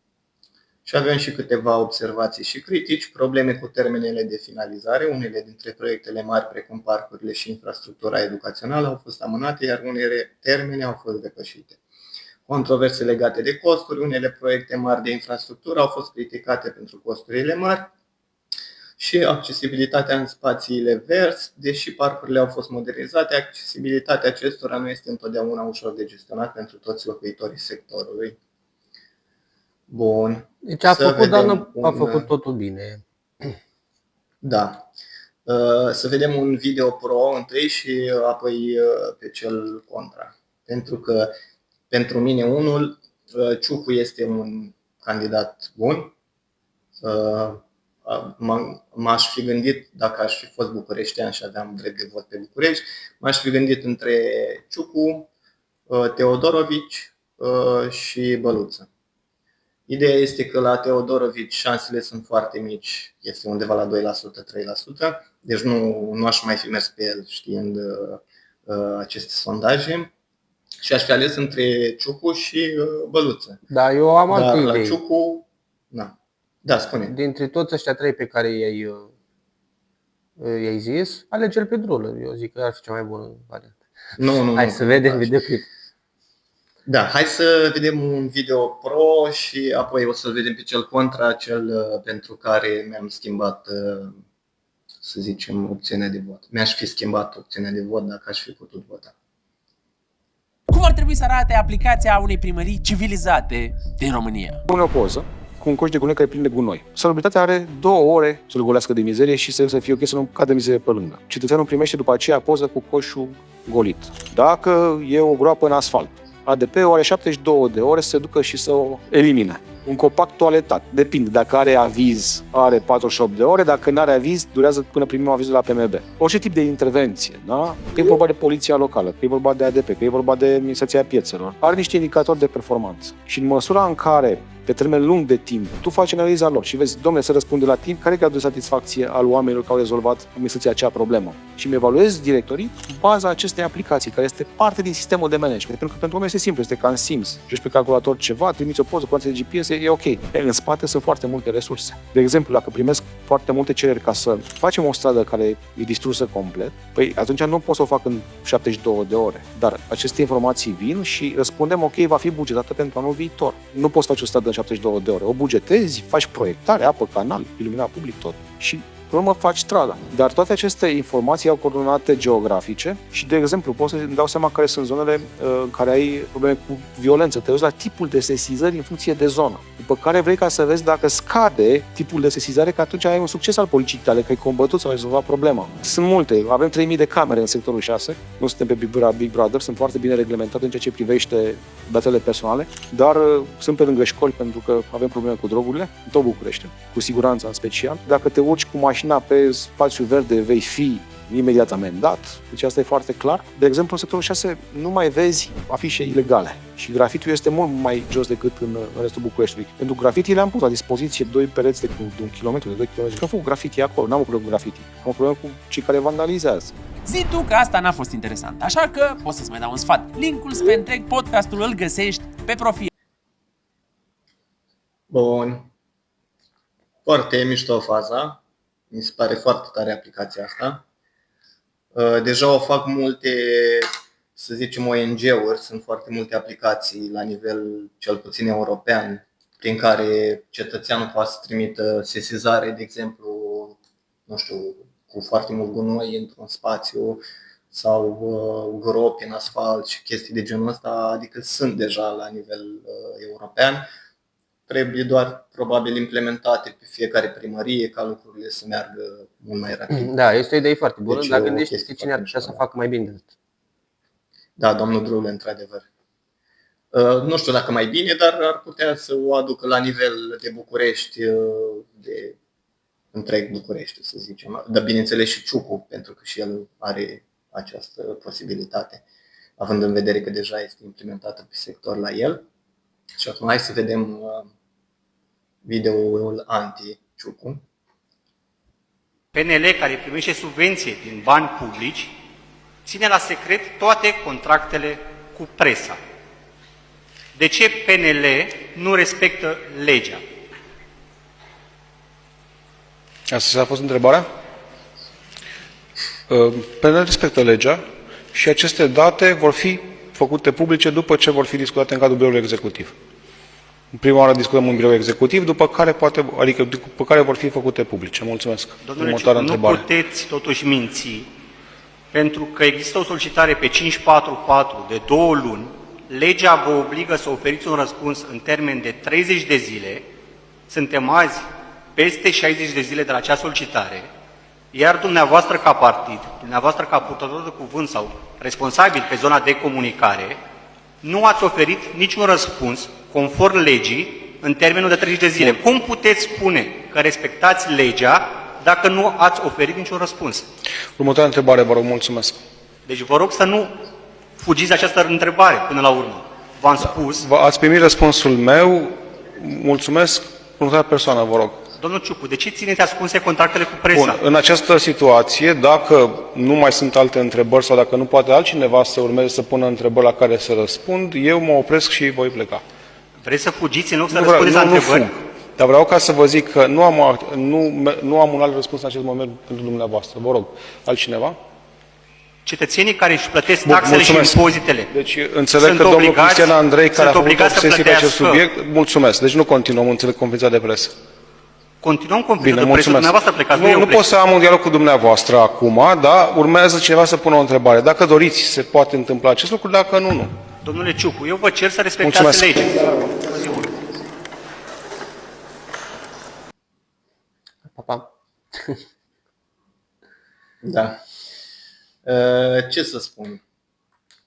[SPEAKER 7] Și avem și câteva observații și critici, probleme cu termenele de finalizare. Unele dintre proiectele mari, precum parcurile și infrastructura educațională, au fost amânate, iar unele termene au fost depășite. Controverse legate de costuri. Unele proiecte mari de infrastructură au fost criticate pentru costurile mari și accesibilitatea în spațiile verzi. Deși parcurile au fost modernizate, accesibilitatea acestora nu este întotdeauna ușor de gestionat pentru toți locuitorii sectorului. Bun.
[SPEAKER 8] Deci a făcut totul bine.
[SPEAKER 7] Da. Să vedem un video pro întâi și apoi pe cel contra. Pentru că pentru mine unul, Ciucu este un candidat bun. M-aș fi gândit, dacă aș fi fost bucureștean și aveam drept de vot pe București, m-aș fi gândit între Ciucu, Teodorovici și Băluță. Ideea este că la Teodorovici șansele sunt foarte mici, este undeva la 2%, 3%, deci nu aș mai fi mers pe el știind aceste sondaje și aș fi ales între Ciucu și Băluță.
[SPEAKER 8] Da, eu am altă
[SPEAKER 7] Dar la
[SPEAKER 8] idee.
[SPEAKER 7] Ciucu, da, spune.
[SPEAKER 8] Dintre toți ăștia 3 pe care i-ai zis, alege-l pe Drulă. Eu zic că ar fi cea mai bună variantă.
[SPEAKER 7] Nu.
[SPEAKER 8] Hai să vedem videoclip.
[SPEAKER 7] Da, hai să vedem un video pro și apoi o să vedem pe cel contra, cel pentru care mi-am schimbat, să zicem, opțiunea de vot. Mi-aș fi schimbat opțiunea de vot dacă aș fi putut vota.
[SPEAKER 10] Cum ar trebui să arate aplicația unei primării civilizate din România?
[SPEAKER 11] Pune o poză cu un coș de gunoi care e plin de gunoi. Salubritatea are 2 ore să-l golească de mizerie și să fie ok să nu cadă mizerie pe lângă. Cetățeanul primește după aceea poză cu coșul golit. Dacă e o groapă în asfalt, ADP-ul are 72 de ore să se ducă și să o elimine. Un copac toaletat. Depinde. Dacă are aviz, are 48 de ore. Dacă nu are aviz, durează până primim avizul la PMB. Orice tip de intervenție, da? Că e vorba de poliția locală, că e vorba de ADP, că e vorba de administrația piețelor, are niște indicatori de performanță. Și în măsura în care, pe termen lung de timp, tu faci analiza lor și vezi, domnule, se răspunde la timp, care e gradul de satisfacție al oamenilor care au rezolvat administrația acea problemă. Și îmi evaluezi directorii baza acestei aplicații, care este parte din sistemul de management. Pentru că pentru oameni este simplu, este ca în Sims. Joci pe calculator ceva, trimiți o poză cu de GPS, e ok. În spate sunt foarte multe resurse. De exemplu, dacă primesc foarte multe cereri ca să facem o stradă care e distrusă complet, păi atunci nu pot să o fac în 72 de ore. Dar aceste informații vin și răspundem, ok, va fi bugetată pentru anul viitor. Nu poți face o stradă în 72 de ore. O bugetezi, faci proiectare, apă, canal, iluminat public, tot. Și pe urmă faci strada. Dar toate aceste informații au coordonate geografice și, de exemplu, pot să-mi dau seama care sunt zonele în care ai probleme cu violență. Te uiți la tipul de sesizări în funcție de zonă. După care vrei ca să vezi dacă scade tipul de sesizare, că atunci ai un succes al poliției tale, că ai combătut sau ai rezolvat problema. Sunt multe. Avem 3000 de camere în sectorul 6. Nu suntem pe Big Brother, sunt foarte bine reglementate în ceea ce privește datele personale, dar sunt pe lângă școli pentru că avem probleme cu drogurile, în tot București, cu siguranța în special. Dacă te urci cu mașina pe spațiu verde, vei fi imediat amendat. Deci asta e foarte clar. De exemplu, în sectorul 6 nu mai vezi afișe ilegale și grafitiul este mult mai jos decât în restul Bucureștiului. Pentru grafiti le-am pus la dispoziție 2 pereți de 1 kilometru, de 2 km. Nu fac grafiti acolo, n-am o problemă cu grafiti. Am o problemă cu cei care vandalizează.
[SPEAKER 10] Zi tu că asta n-a fost interesant, așa că poți să-ți mai dau un sfat. Linkul spre întreg podcastul îl găsești pe profil.
[SPEAKER 7] Bun. Foarte mișto faza. Mi se pare foarte tare aplicația asta. Deja o fac multe, să zicem, ONG-uri, sunt foarte multe aplicații la nivel cel puțin european, prin care cetățeanul poate să trimită sesizare, de exemplu, nu știu, cu foarte mult gunoi într-un spațiu sau gropi în asfalt și chestii de genul ăsta, adică sunt deja la nivel european. Trebuie doar probabil implementate pe fiecare primărie ca lucrurile să meargă mult mai rapid.
[SPEAKER 8] Da, este o idee foarte bună,
[SPEAKER 7] Deci
[SPEAKER 8] dar
[SPEAKER 7] o
[SPEAKER 8] gândește-te
[SPEAKER 7] chestie
[SPEAKER 8] cine ar
[SPEAKER 7] foarte
[SPEAKER 8] putea să
[SPEAKER 7] mișto.
[SPEAKER 8] facă mai bine.
[SPEAKER 7] Da, domnul Drule, într-adevăr. Nu știu dacă mai bine, dar ar putea să o aducă la nivel de București, de întreg București, să zicem. Dar bineînțeles și Ciucu, pentru că și el are această posibilitate, având în vedere că deja este implementată pe sector la el. Și acum hai să vedem videoul anti-Ciucu.
[SPEAKER 12] PNL, care primește subvenție din bani publici, ține la secret toate contractele cu presa. De ce PNL nu respectă legea?
[SPEAKER 11] Asta a fost întrebarea? PNL respectă legea și aceste date vor fi făcute publice după ce vor fi discutate în cadrul biroului executiv. În prima oară discutăm în birou executiv, după care vor fi făcute publice. Mulțumesc.
[SPEAKER 12] Domnule Ciucu, nu puteți totuși minți, pentru că există o solicitare pe 544 de 2 luni, legea vă obligă să oferiți un răspuns în termen de 30 de zile, suntem azi peste 60 de zile de la acea solicitare, iar dumneavoastră ca partid, dumneavoastră ca purtător de cuvânt sau responsabil pe zona de comunicare, nu ați oferit niciun răspuns conform legii în termenul de 30 de zile. Cum puteți spune că respectați legea dacă nu ați oferit niciun răspuns?
[SPEAKER 11] Următoarea întrebare, vă rog, mulțumesc.
[SPEAKER 12] Deci vă rog să nu fugiți de această întrebare până la urmă. V-am spus.
[SPEAKER 11] Ați primit răspunsul meu. Mulțumesc. Următoarea persoană, vă rog.
[SPEAKER 12] Domnul Ciucu, de ce țineți ascunse contractele cu presa?
[SPEAKER 11] Bun, în această situație, dacă nu mai sunt alte întrebări sau dacă nu poate altcineva să urmeze să pună întrebări la care să răspund, eu mă opresc și voi pleca.
[SPEAKER 12] Vreți să fugiți în loc să răspundeți la întrebări?
[SPEAKER 11] Nu fug. Dar vreau ca să vă zic că nu am un alt răspuns în acest moment pentru dumneavoastră. Vă rog, altcineva?
[SPEAKER 12] Cetățenii care își plătesc taxele și impozitele.
[SPEAKER 11] Deci înțeleg că domnul Cristian Andrei, care a făcut obsesie pe acest subiect, mulțumesc. Deci nu continuăm, înțeleg conferința de presă.
[SPEAKER 12] Continuăm conferința de presă, dumneavoastră plecați.
[SPEAKER 11] Nu pot să am un dialog cu dumneavoastră acum, dar urmează cineva să pună o întrebare. Dacă doriți, se poate întâmpla acest lucru, dacă nu.
[SPEAKER 12] Domnule Ciucu, eu vă cer să respectați legea.
[SPEAKER 8] Papa.
[SPEAKER 7] Da. Ce să spun?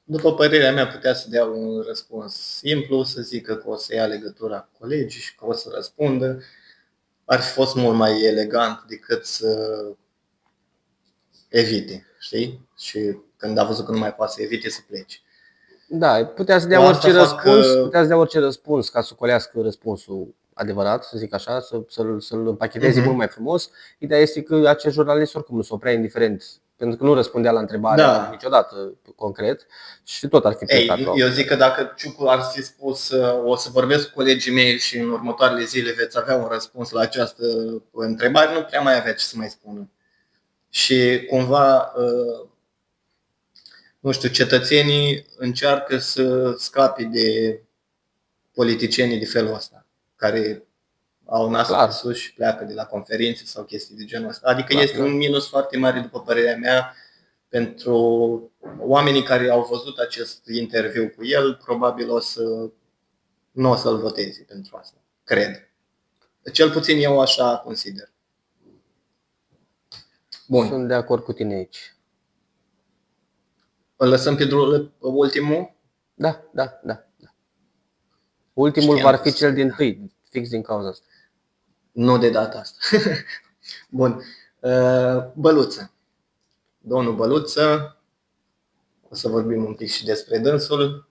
[SPEAKER 7] După părerea mea putea să dea un răspuns simplu, să zică că o să ia legătura cu colegii și că o să răspundă. Ar fi fost mult mai elegant decât să evite, știi? Și când a văzut că nu mai poate să evite, să plece.
[SPEAKER 8] Da, putea să dea orice răspuns, putea să dea orice răspuns ca să colească răspunsul adevărat, să zic așa, să-l împacheteze mult mai frumos. Ideea este că acest jurnalist oricum nu s-o prea indiferent, pentru că nu răspundea la întrebarea niciodată concret și tot ar fi plecat.
[SPEAKER 7] Eu zic că dacă Ciucu ar fi spus o să vorbesc cu colegii mei și în următoarele zile veți avea un răspuns la această întrebare, nu prea mai avea ce să mai spună. Și cumva, nu știu, cetățenii încearcă să scape de politicienii de felul ăsta, care au nasul pe sus și pleacă de la conferințe sau chestii de genul ăsta. Adică este un minus foarte mare, după părerea mea, pentru oamenii care au văzut acest interviu cu el, probabil nu o să-l voteze pentru asta, cred. Cel puțin eu așa consider. Bun.
[SPEAKER 8] Sunt de acord cu tine aici.
[SPEAKER 7] Îl lăsăm pe ultimul?
[SPEAKER 8] Da. Ultimul va fi cel dintâi, fix din cauza asta.
[SPEAKER 7] Nu de data asta. Bun. Băluță. Domnul Băluță, o să vorbim un pic și despre dânsul.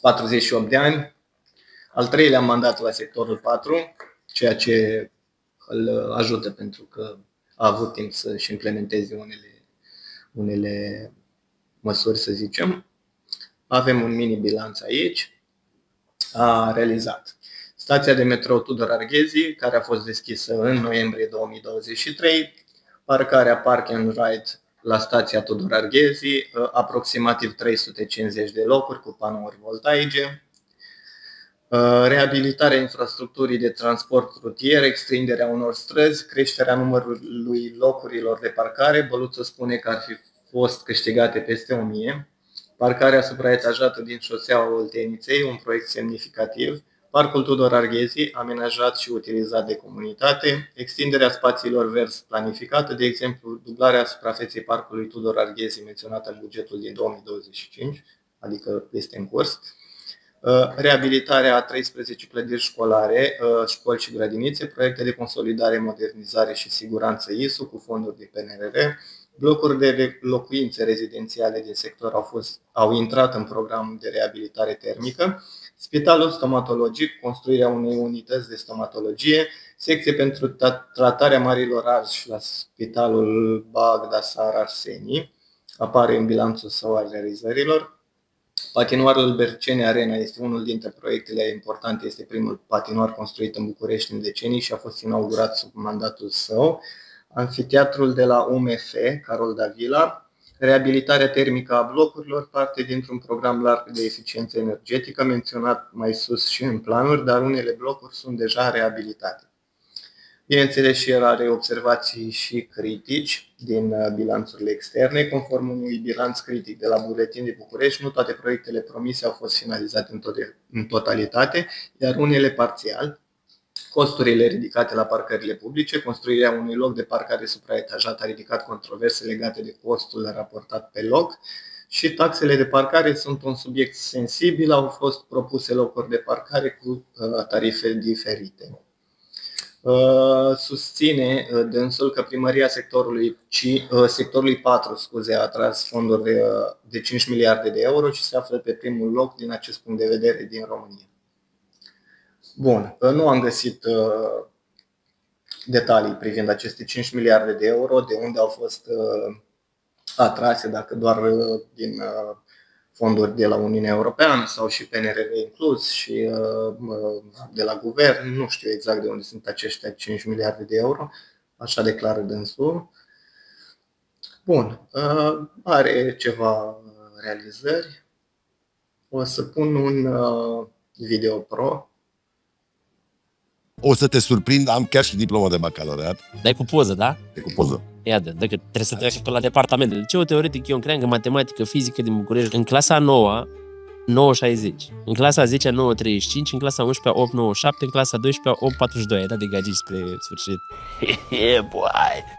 [SPEAKER 7] 48 de ani, al treilea mandat la sectorul 4, ceea ce îl ajută pentru că a avut timp să-și implementeze unele măsuri, să zicem. Avem un mini bilanț aici. A realizat stația de metrou Tudor Arghezi, care a fost deschisă în noiembrie 2023, parcarea Park and Ride la stația Tudor Arghezi, aproximativ 350 de locuri cu panouri voltaice, reabilitarea infrastructurii de transport rutier, extinderea unor străzi, creșterea numărului locurilor de parcare. Băluță spune că ar fi fost câștigate peste 1000, parcarea supraetajată din șoseaua Olteniței, un proiect semnificativ, Parcul Tudor Arghezi, amenajat și utilizat de comunitate, extinderea spațiilor verzi planificată, de exemplu, dublarea suprafeței Parcului Tudor Arghezi menționată în bugetul din 2025, adică este în curs, reabilitarea a 13 clădiri școlare, școli și grădinițe, proiecte de consolidare, modernizare și siguranță ISU cu fonduri de PNRR, blocuri de locuințe rezidențiale din sector au intrat în programul de reabilitare termică, spitalul stomatologic, construirea unei unități de stomatologie, secție pentru tratarea marilor arși la spitalul Bagdasar Arsenii, apare în bilanțul său al realizărilor. Patinoarul Berceni Arena este unul dintre proiectele importante, este primul patinoar construit în București în decenii și a fost inaugurat sub mandatul său. Amfiteatrul de la UMF, Carol Davila, reabilitarea termică a blocurilor, parte dintr-un program larg de eficiență energetică, menționat mai sus și în planuri, dar unele blocuri sunt deja reabilitate. Bineînțeles, și el are observații și critici din bilanțurile externe. Conform unui bilanț critic de la Buletin de București, nu toate proiectele promise au fost finalizate în totalitate, iar unele parțial. Costurile ridicate la parcările publice, construirea unui loc de parcare supraetajat a ridicat controverse legate de costul raportat pe loc și taxele de parcare sunt un subiect sensibil, au fost propuse locuri de parcare cu tarife diferite. Susține dânsul că primăria sectorului 4 a atras fonduri de 5 miliarde de euro și se află pe primul loc din acest punct de vedere din România. Bun, nu am găsit detalii privind aceste 5 miliarde de euro, de unde au fost atrase, dacă doar din fonduri de la Uniunea Europeană sau și PNRR inclus și de la guvern. Nu știu exact de unde sunt aceștia 5 miliarde de euro, așa declară dânsul. Bun, are ceva realizări. O să pun un video pro.
[SPEAKER 13] O să te surprind, am chiar și diploma de bacalaureat.
[SPEAKER 10] Dai cu poză, da?
[SPEAKER 13] E cu poză.
[SPEAKER 10] Iată, dacă trebuie să treci pe la departament. Liceu teoretic Ion Creangă, matematică, fizică din București. În clasa 9 960. În clasa 10 935, în clasa 11 897, în clasa 12 842. Ai dat de gagici spre sfârșit.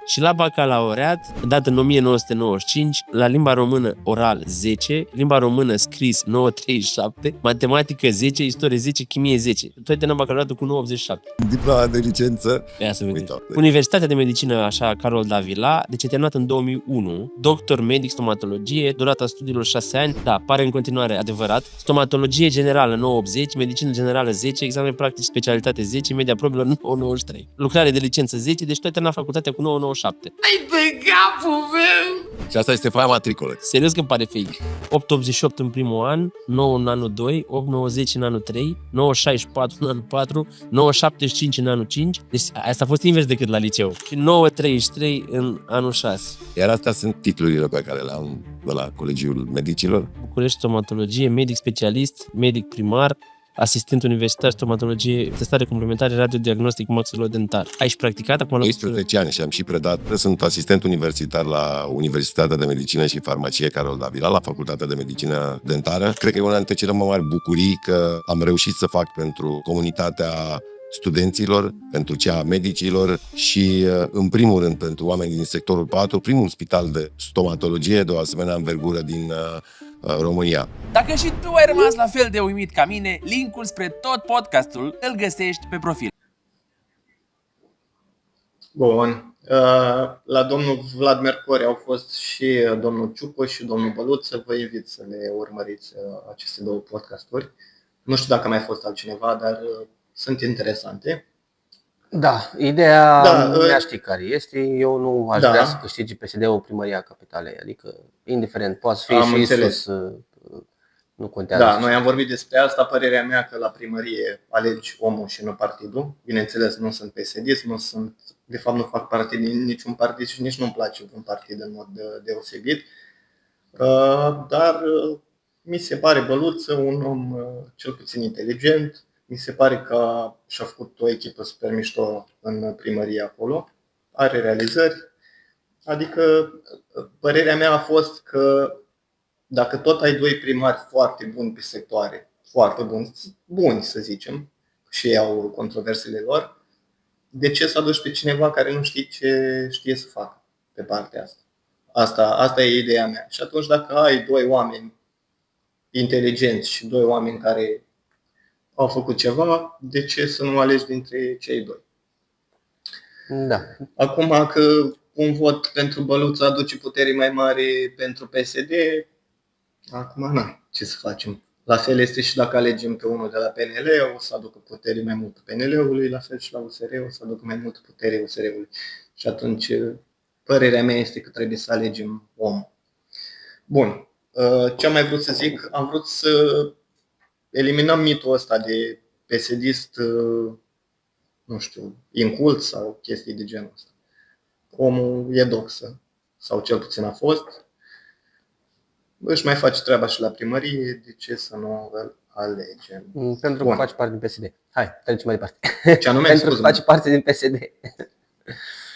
[SPEAKER 10] Și la bacalaureat, dat în 1995, la limba română oral 10, limba română scris 937, matematică 10, istorie 10, chimie 10. Tu ai terminat bacalaureatul cu 987.
[SPEAKER 13] Diploma de licență.
[SPEAKER 10] Ia să vedem. Universitatea de Medicină, așa, Carol Davila, deci a terminat în 2001, doctor medic stomatologie, durata studiilor 6 ani, da, pare în continuare adevărat. Stomatologie generală 980, medicină generală 10, examen practic specialitate 10, media probelor 993. Lucrare de licență 10, deci tu ai terminat facultatea cu 997. Ai de capul meu!
[SPEAKER 13] Și asta este foaia matricolă.
[SPEAKER 10] Serios că îmi pare fake. 888 în primul an, 9 în anul 2, 890 în anul 3, 964 în anul 4, 975 în anul 5. Deci asta a fost invers decât la liceu. Și 933 în anul 6.
[SPEAKER 13] Iar astea sunt titlurile pe care le-am de la Colegiul Medicilor.
[SPEAKER 10] București stomatologie, medic specialist, medic primar, asistent universitar, stomatologie, testare complementare, radiodiagnostic maxilodentar. Ai și practicat acum?
[SPEAKER 13] 12 ani și am și predat. Sunt asistent universitar la Universitatea de Medicină și Farmacie Carol Davila, la Facultatea de Medicină Dentară. Cred că e una dintre cele mai mari bucurii că am reușit să fac pentru comunitatea studenților, pentru cea a medicilor și, în primul rând, pentru oamenii din sectorul 4, primul spital de stomatologie de o asemenea învergură din România.
[SPEAKER 10] Dacă și tu ai rămas la fel de uimit ca mine, linkul spre tot podcastul îl găsești pe profil.
[SPEAKER 7] Bun. La domnul Vlad Mercori au fost și domnul Ciupă și domnul Băluță. Vă invit să le urmăriți aceste două podcasturi. Nu știu dacă a mai fost altcineva, dar sunt interesante.
[SPEAKER 8] Da, ideea nu știi care este. Eu nu aș vrea să câștige PSD-ul primăria capitalei. Adică, indiferent, poate fi și Iisus, nu contează.
[SPEAKER 7] Da, noi am vorbit despre asta. Părerea mea că la primărie alegi omul și nu partidul. Bineînțeles, nu sunt PSD-ist, de fapt nu fac parte din niciun partid și nici nu-mi place un partid în mod deosebit. Dar mi se pare Băluță un om cel puțin inteligent. Mi se pare că și-a făcut o echipă super mișto în primărie acolo. Are realizări. Adică, părerea mea a fost că dacă tot ai doi primari foarte buni pe sectoare, foarte buni să zicem, și ei au controversele lor, de ce să aduci pe cineva care nu știe ce știe să facă pe partea asta? Asta e ideea mea. Și atunci dacă ai doi oameni inteligenți și doi oameni care au făcut ceva, de ce să nu alegi dintre cei doi?
[SPEAKER 8] Da.
[SPEAKER 7] Acum că un vot pentru Băluță aduce putere mai mare pentru PSD, acum ce să facem? La fel este și dacă alegem pe unul de la PNL, o să aducă putere mai mult PNL-ului, la fel și la USR, o să aducă mai mult putere USR-ului. Și atunci, părerea mea este că trebuie să alegem omul. Bun. Ce am mai vrut să zic? Am vrut să eliminăm mitul ăsta de PSD-ist, nu știu, incult sau chestii de genul ăsta. Omul e doxă, sau cel puțin a fost. Își mai face treaba și la primărie, de ce să nu îl alegem?
[SPEAKER 8] Pentru că face parte din PSD. Hai, trecem mai departe.
[SPEAKER 7] Ce anume?
[SPEAKER 8] Pentru că face parte din PSD.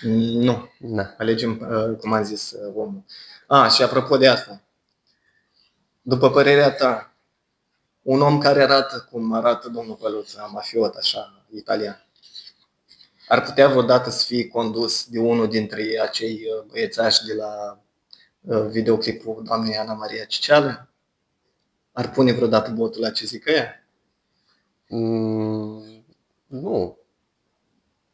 [SPEAKER 7] Nu. Alegem, cum am zis, omul. Și apropo de asta, după părerea ta, un om care arată cum arată domnul Băluță, mafiot, așa, italian, ar putea vreodată să fie condus de unul dintre acei băiețași de la videoclipul doamnei Ana Maria Ciceală? Ar pune vreodată botul la ce zică ea?
[SPEAKER 8] Nu.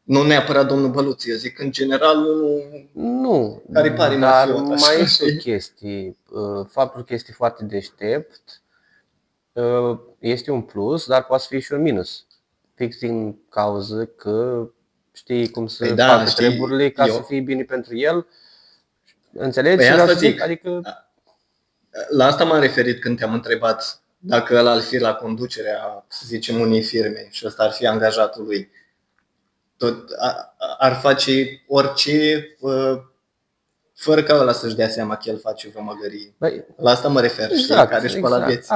[SPEAKER 7] Nu neapărat domnul Băluț, eu zic în general unul
[SPEAKER 8] Nu,
[SPEAKER 7] care pare
[SPEAKER 8] dar
[SPEAKER 7] mafiot, așa,
[SPEAKER 8] mai este
[SPEAKER 7] știi?
[SPEAKER 8] o chestie. Faptul că este foarte deștept este un plus, dar poate să fie și un minus. Fix din cauză că știi cum să
[SPEAKER 7] Păi da,
[SPEAKER 8] facă
[SPEAKER 7] știi,
[SPEAKER 8] treburile ca
[SPEAKER 7] eu-
[SPEAKER 8] să fie bine pentru el. Înțelegi?
[SPEAKER 7] Păi
[SPEAKER 8] Și
[SPEAKER 7] asta
[SPEAKER 8] vreau să zic,
[SPEAKER 7] zic.
[SPEAKER 8] adică
[SPEAKER 7] La asta m-am referit când te-am întrebat dacă ăla ar fi la conducerea, să zicem, unei firme și ăsta ar fi angajatul lui. Ar face orice fără ca ăla să-și dea seama că el face vreo măgărie.
[SPEAKER 8] Băi,
[SPEAKER 7] La asta mă refer, știi,
[SPEAKER 8] exact,
[SPEAKER 7] care își spăla vieți.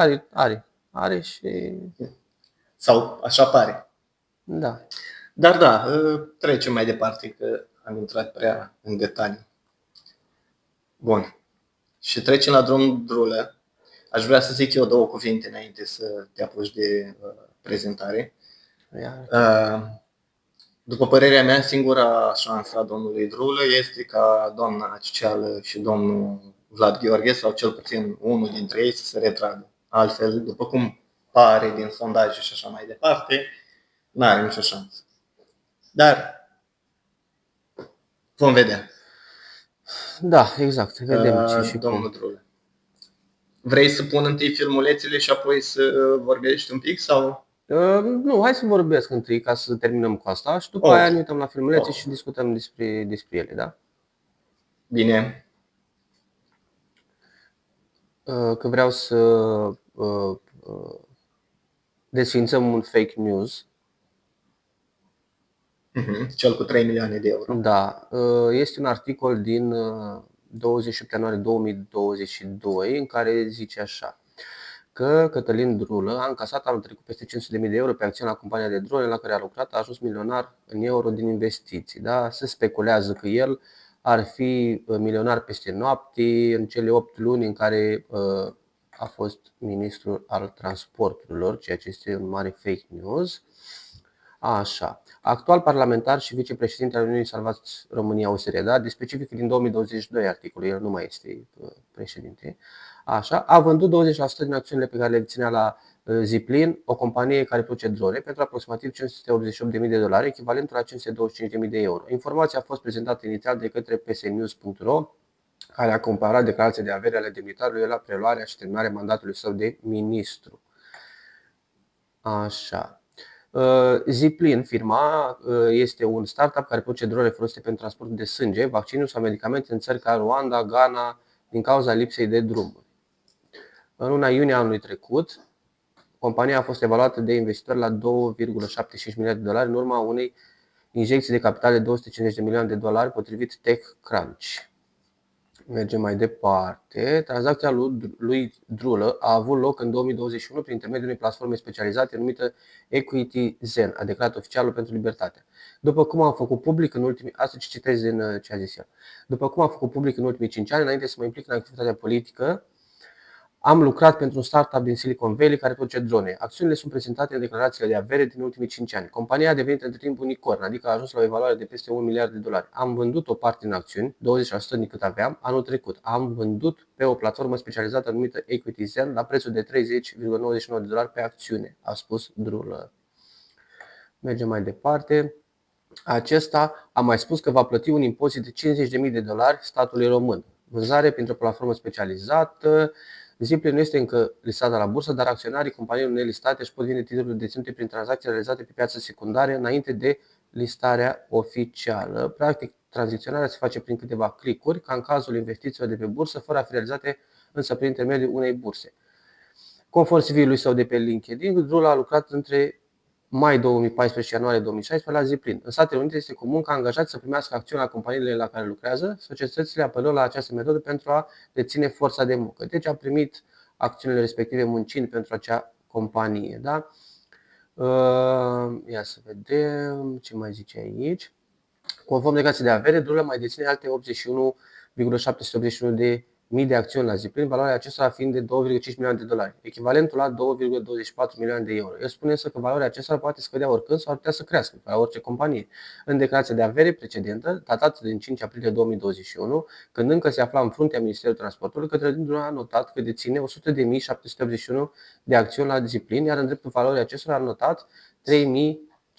[SPEAKER 8] Are și
[SPEAKER 7] Sau așa pare.
[SPEAKER 8] da.
[SPEAKER 7] Dar da, trecem mai departe că am intrat prea în detalii. Bun. Și trecem la drum drulă. Aș vrea să zic eu 2 cuvinte înainte să te apuci de prezentare. După părerea mea, singura șansă a domnului Drulă este ca doamna Cicială și domnul Vlad Gheorghe, sau cel puțin unul dintre ei, să se retragă. Altfel, după cum pare din sondaje și așa mai departe, n-are nicio șansă. Dar vom vedea.
[SPEAKER 8] Da, exact. Vedem ce și
[SPEAKER 7] domnul
[SPEAKER 8] cum.
[SPEAKER 7] Drulă. Vrei să pun întâi filmulețele și apoi să vorbești un pic? Sau?
[SPEAKER 8] Nu, hai să vorbesc întâi ca să terminăm cu asta și după aia ne uităm la filmulețe și discutăm despre ele, da?
[SPEAKER 7] Bine.
[SPEAKER 8] Că vreau să desfințăm un fake news.
[SPEAKER 7] Cel cu 3 milioane de euro.
[SPEAKER 8] Da. Este un articol din 28 ianuarie 2022 în care zice așa că Cătălin Drulă a încasat anul trecut peste 500.000 de euro pe acțiuni la compania de drone la care a lucrat, a ajuns milionar în euro din investiții. Da? Se speculează că el ar fi milionar peste noapte în cele 8 luni în care a fost ministrul al transporturilor, ceea ce este un mare fake news. Așa. Actual parlamentar și vicepreședinte al Uniunii Salvați România USR, da? De specific din 2022 articolul, el nu mai este președinte. Așa, a vândut 20% din acțiunile pe care le deținea la Zipline, o companie care produce drone, pentru aproximativ $588.000, echivalentul la 525.000 de euro. Informația a fost prezentată inițial de către psnews.ro, care a comparat declarația de avere ale demnitarului la preluarea și terminarea mandatului său de ministru. Așa. Zipline, firma, este un startup care produce drone folosite pentru transportul de sânge, vaccinuri sau medicamente în țări ca Rwanda, Ghana, din cauza lipsei de drumuri. În luna iunie anului trecut, compania a fost evaluată de investitori la $2,75 milioane în urma unei injecții de capital de $250 de milioane potrivit TechCrunch. Mergem mai departe. Tranzacția lui Drulă a avut loc în 2021 prin intermediul unei platforme specializate numită Equity Zen, a declarat oficialul pentru libertate. După cum am făcut public în ultimii, asta ce citez din ce a zis el. După cum am făcut public în ultimii 5 ani, înainte să mă implic în activitatea politică, am lucrat pentru un startup din Silicon Valley care produce drone. Acțiunile sunt prezentate în declarațiile de avere din ultimii 5 ani. Compania a devenit între timp unicorn, adică a ajuns la o evaluare de peste $1 miliard. Am vândut o parte din acțiuni, 20% din cât aveam, anul trecut. Am vândut pe o platformă specializată numită Equity Zen la prețul de $30,99 pe acțiune, a spus Drulă. Mergem mai departe. Acesta a mai spus că va plăti un impozit de $50.000 statului român. Vânzare printr-o platformă specializată. Zipline nu este încă listată la bursă, dar acționarii companiilor nelistate își pot vinde titlurile deținute prin tranzacții realizate pe piață secundare înainte de listarea oficială. Practic, tranziționarea se face prin câteva clicuri, ca în cazul investițiilor de pe bursă, fără a fi realizate însă prin intermediul unei burse. Conform CV-ului său de pe LinkedIn, Drulă a lucrat între mai 2014 și ianuarie 2016 la Zipline. În Statele Unite este comun ca angajați să primească acțiuni la companiile la care lucrează. Societățile apelă la această metodă pentru a deține forța de muncă. Deci a primit acțiunile respective muncind pentru acea companie. Da? Ia să vedem ce mai zice aici. Conform declarației de avere, Drulă mai deține alte 81,781 de mii de acțiuni la Zipline, valoarea acestora fiind de $2,5 milioane, echivalentul la 2,24 milioane de euro. El spune însă că valoarea acestora poate scădea oricând sau ar putea să crească, ca la orice companie. În declarația de avere precedentă, datată din 5 aprilie 2021, când încă se afla în fruntea Ministerului Transportului, Cătălin Drulă a notat că deține 100.781 de acțiuni la Zipline, iar în dreptul valorii acestora a notat 3.000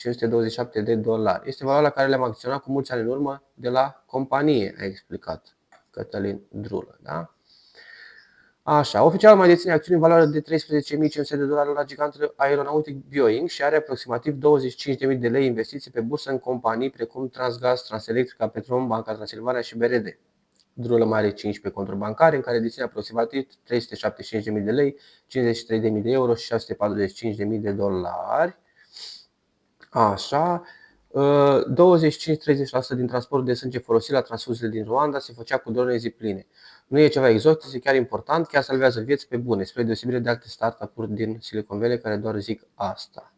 [SPEAKER 8] 527 de dolari. Este valoarea la care le-am acționat cu mulți ani în urmă de la companie, a explicat Cătălin Drulă. Da? Așa, oficial mai deține acțiuni în valoare de 13.500 de dolari la gigantul aeronautic Boeing și are aproximativ 25.000 de lei investiții pe bursă în companii precum Transgaz, Transelectrica, Petrom, Banca Transilvania și BRD. Drulă mai are 15 conturi bancare în care deține aproximativ 375.000 de lei, 53.000 de euro și 645.000 de dolari. Așa, 25-30% din transportul de sânge folosit la transfuziile din Rwanda se făcea cu drone Zipline. Nu e ceva exotic, este chiar important, chiar salvează vieți pe bune, spre deosebire de alte startup-uri din Silicon Valley care doar zic asta.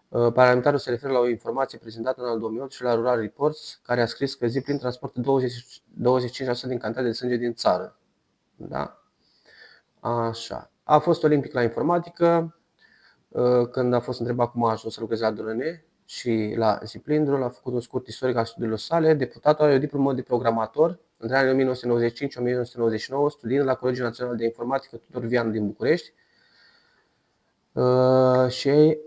[SPEAKER 8] Parlamentarul se referă la o informație prezentată în anul 2008 și la Rural Reports, care a scris că Zipline transportă 25% din cantitatea de sânge din țară. Da? Așa. A fost olimpic la informatică, când a fost întrebat cum a ajuns să lucreze la DRN și la Zipline, Drulă a făcut un scurt istoric al studiilor sale. Deputatul are o diplomă de programator între anii 1995 și 1999, studiind la Colegiul Național de Informatică Tudor Vianu din București. Și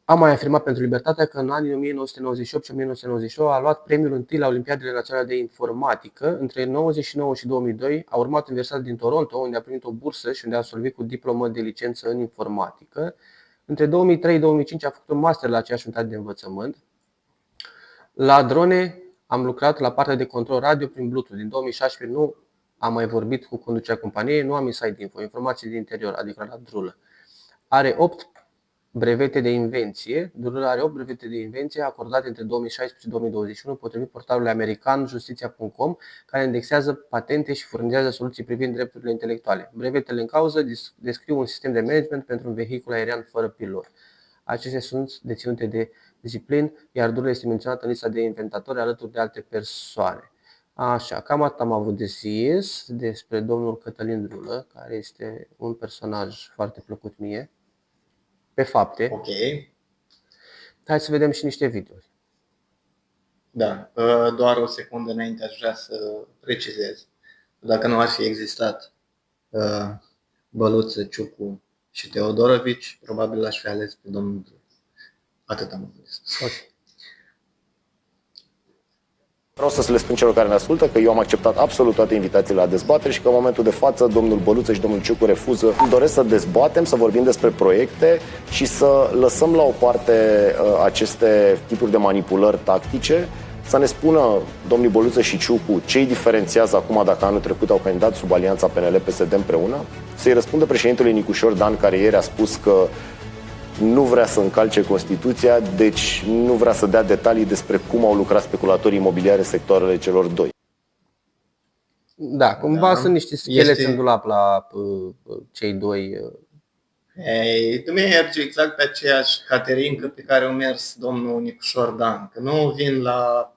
[SPEAKER 8] a mai afirmat pentru Libertatea că în anii 1998 și 1999 a luat premiul întâi la Olimpiadele Naționale de Informatică. Între 1999 și 2002 a urmat Universitatea din Toronto, unde a primit o bursă și unde a absolvit cu diplomă de licență în informatică. Între 2003-2005 a făcut un master la aceeași unitate de învățământ. La drone am lucrat la partea de control radio prin Bluetooth. Din 2016 nu am mai vorbit cu conducerea companiei, nu am inside info, informații din interior, adică la Drulă. Are 8 brevete de invenție. Drulă are 8 brevete de invenție acordate între 2016 și 2021 potrivit portalului american justiția.com, care indexează patente și furnizează soluții privind drepturile intelectuale. Brevetele în cauză descriu un sistem de management pentru un vehicul aerian fără pilot. Acestea sunt deținute de Zipline, iar Drulă este menționat în lista de inventatori alături de alte persoane. Așa, cam atât am avut de zis despre domnul Cătălin Drulă, care este un personaj foarte plăcut mie. Pe fapte.
[SPEAKER 7] Ok.
[SPEAKER 8] Hai să vedem și niște videouri.
[SPEAKER 7] Da, doar o secundă înainte aș vrea să precizez. Dacă nu ar fi existat Băluță, Ciucu și Teodorovici, probabil l-aș fi ales pe domnul Drulă. Atât am avut de spus.
[SPEAKER 8] Okay.
[SPEAKER 14] Vreau să le spun celor care ne ascultă că eu am acceptat absolut toate invitațiile la dezbatere și că în momentul de față domnul Băluță și domnul Ciucu refuză. Îmi doresc să dezbatem, să vorbim despre proiecte și să lăsăm la o parte aceste tipuri de manipulări tactice, să ne spună domnii Băluță și Ciucu ce îi diferențiază acum dacă anul trecut au candidat sub alianța PNL-PSD împreună, să-i răspundă președintelui Nicușor Dan, care ieri a spus că nu vrea să încalce Constituția, deci nu vrea să dea detalii despre cum au lucrat speculatorii imobiliare în sectoarele celor doi.
[SPEAKER 8] Da, cumva sunt niște scheleți în dulap la cei doi.
[SPEAKER 7] Tu mergi exact pe aceeași caterincă pe care o mers domnul Nicușor Dan, că nu vin la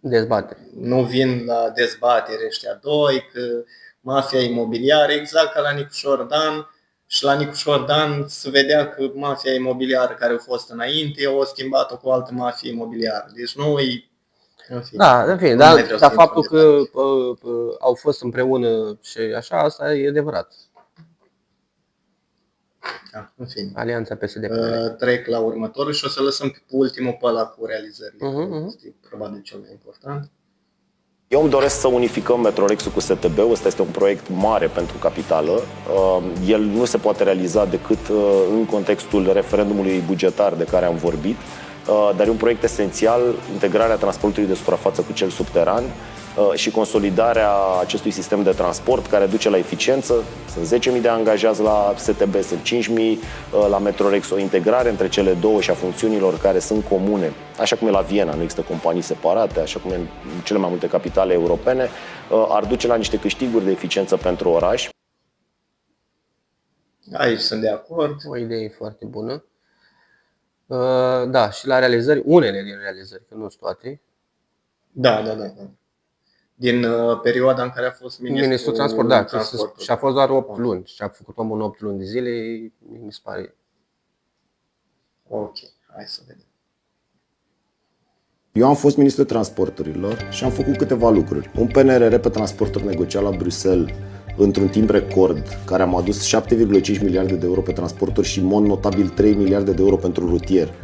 [SPEAKER 8] dezbatere.
[SPEAKER 7] Nu vin la dezbatere ăștia doi, că mafia imobiliară, exact ca la Nicușor Dan. Și la Nicușor Dan se vedea că mafia imobiliară care a fost înainte o schimbat-o cu o altă mafie imobiliară. Deci nu-i...
[SPEAKER 8] Da, în fine, dar faptul că au fost împreună și așa, asta e adevărat.
[SPEAKER 7] Da, în fine.
[SPEAKER 8] Alianța PSD.
[SPEAKER 7] Trec la următorul și o să lăsăm pe ultimul pe ăla cu realizările. Este probabil cel mai important.
[SPEAKER 14] Eu îmi doresc să unificăm Metrorex-ul cu STB-ul. Ăsta este un proiect mare pentru capitală. El nu se poate realiza decât în contextul referendumului bugetar de care am vorbit, dar e un proiect esențial, integrarea transportului de suprafață cu cel subteran și consolidarea acestui sistem de transport care duce la eficiență. Sunt 10.000 de angajați la STB, sunt 5.000 la Metrorex, o integrare între cele două și a funcțiunilor care sunt comune. Așa cum e la Viena, nu există companii separate, așa cum e în cele mai multe capitale europene, ar duce la niște câștiguri de eficiență pentru oraș.
[SPEAKER 7] Aici sunt de acord.
[SPEAKER 8] O idee foarte bună. Da, și la realizări, unele din realizări, că nu sunt toate.
[SPEAKER 7] Da. Din perioada în care a fost ministrul
[SPEAKER 8] transport, da, și a fost doar 8 luni. Și a făcut omul în 8 luni de zile, mi se pare.
[SPEAKER 7] Ok, hai să vedem.
[SPEAKER 14] Eu am fost ministrul transporturilor și am făcut câteva lucruri. Un PNRR pe transporturi negociat la Bruxelles într-un timp record, care am adus 7,5 miliarde de euro pe transporturi și în mod notabil 3 miliarde de euro pentru rutier.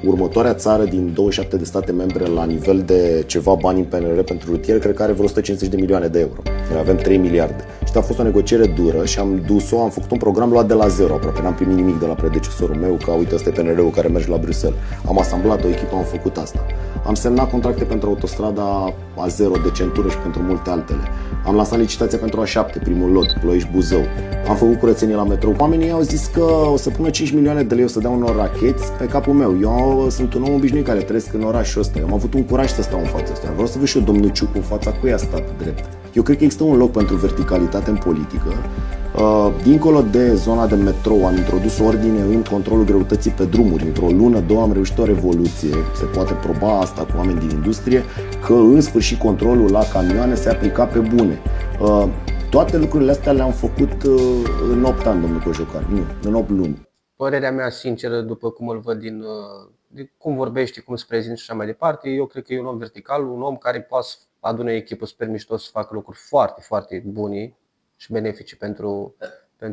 [SPEAKER 14] Următoarea țară din 27 de state membre la nivel de ceva bani în PNR pentru rutier, cred că are vreo 150 de milioane de euro. Noi avem 3 miliarde. Și a fost o negociere dură și am făcut un program luat de la zero aproape. N-am primit nimic de la predecesorul meu, că uite, ăsta e PNR-ul care merge la Bruxelles. Am asamblat o echipă, am făcut asta. Am semnat contracte pentru autostrada A0 de centură și pentru multe altele. Am lansat licitația pentru A7, primul lot, Ploiești-Buzău. Am făcut curățenie la metrou. Oamenii au zis că o să pună 5 milioane de lei, o să dea unor racheți pe capul meu. Eu sunt un om obișnuit care trăiesc în orașul ăsta. Eu am avut un curaj să stau în fața asta. Vreau să văd și eu domnul Ciucu în fața cui a stat drept. Eu cred că există un loc pentru verticalitate în politică. Dincolo de zona de metrou am introdus ordine în controlul greutății pe drumuri. Într-o lună, două am reușit o revoluție. Se poate proba asta cu oameni din industrie, că în sfârșit controlul la camioane se aplica pe bune. Toate lucrurile astea le-am făcut în 8 ani, domnul Cojocar. Nu, în 8 luni.
[SPEAKER 8] Părerea mea sinceră, după cum îl văd din cum vorbește, cum se prezintă și așa mai departe, eu cred că e un om vertical, un om care poate să adune o echipă super mișto, să facă lucruri foarte, foarte bune și benefice pentru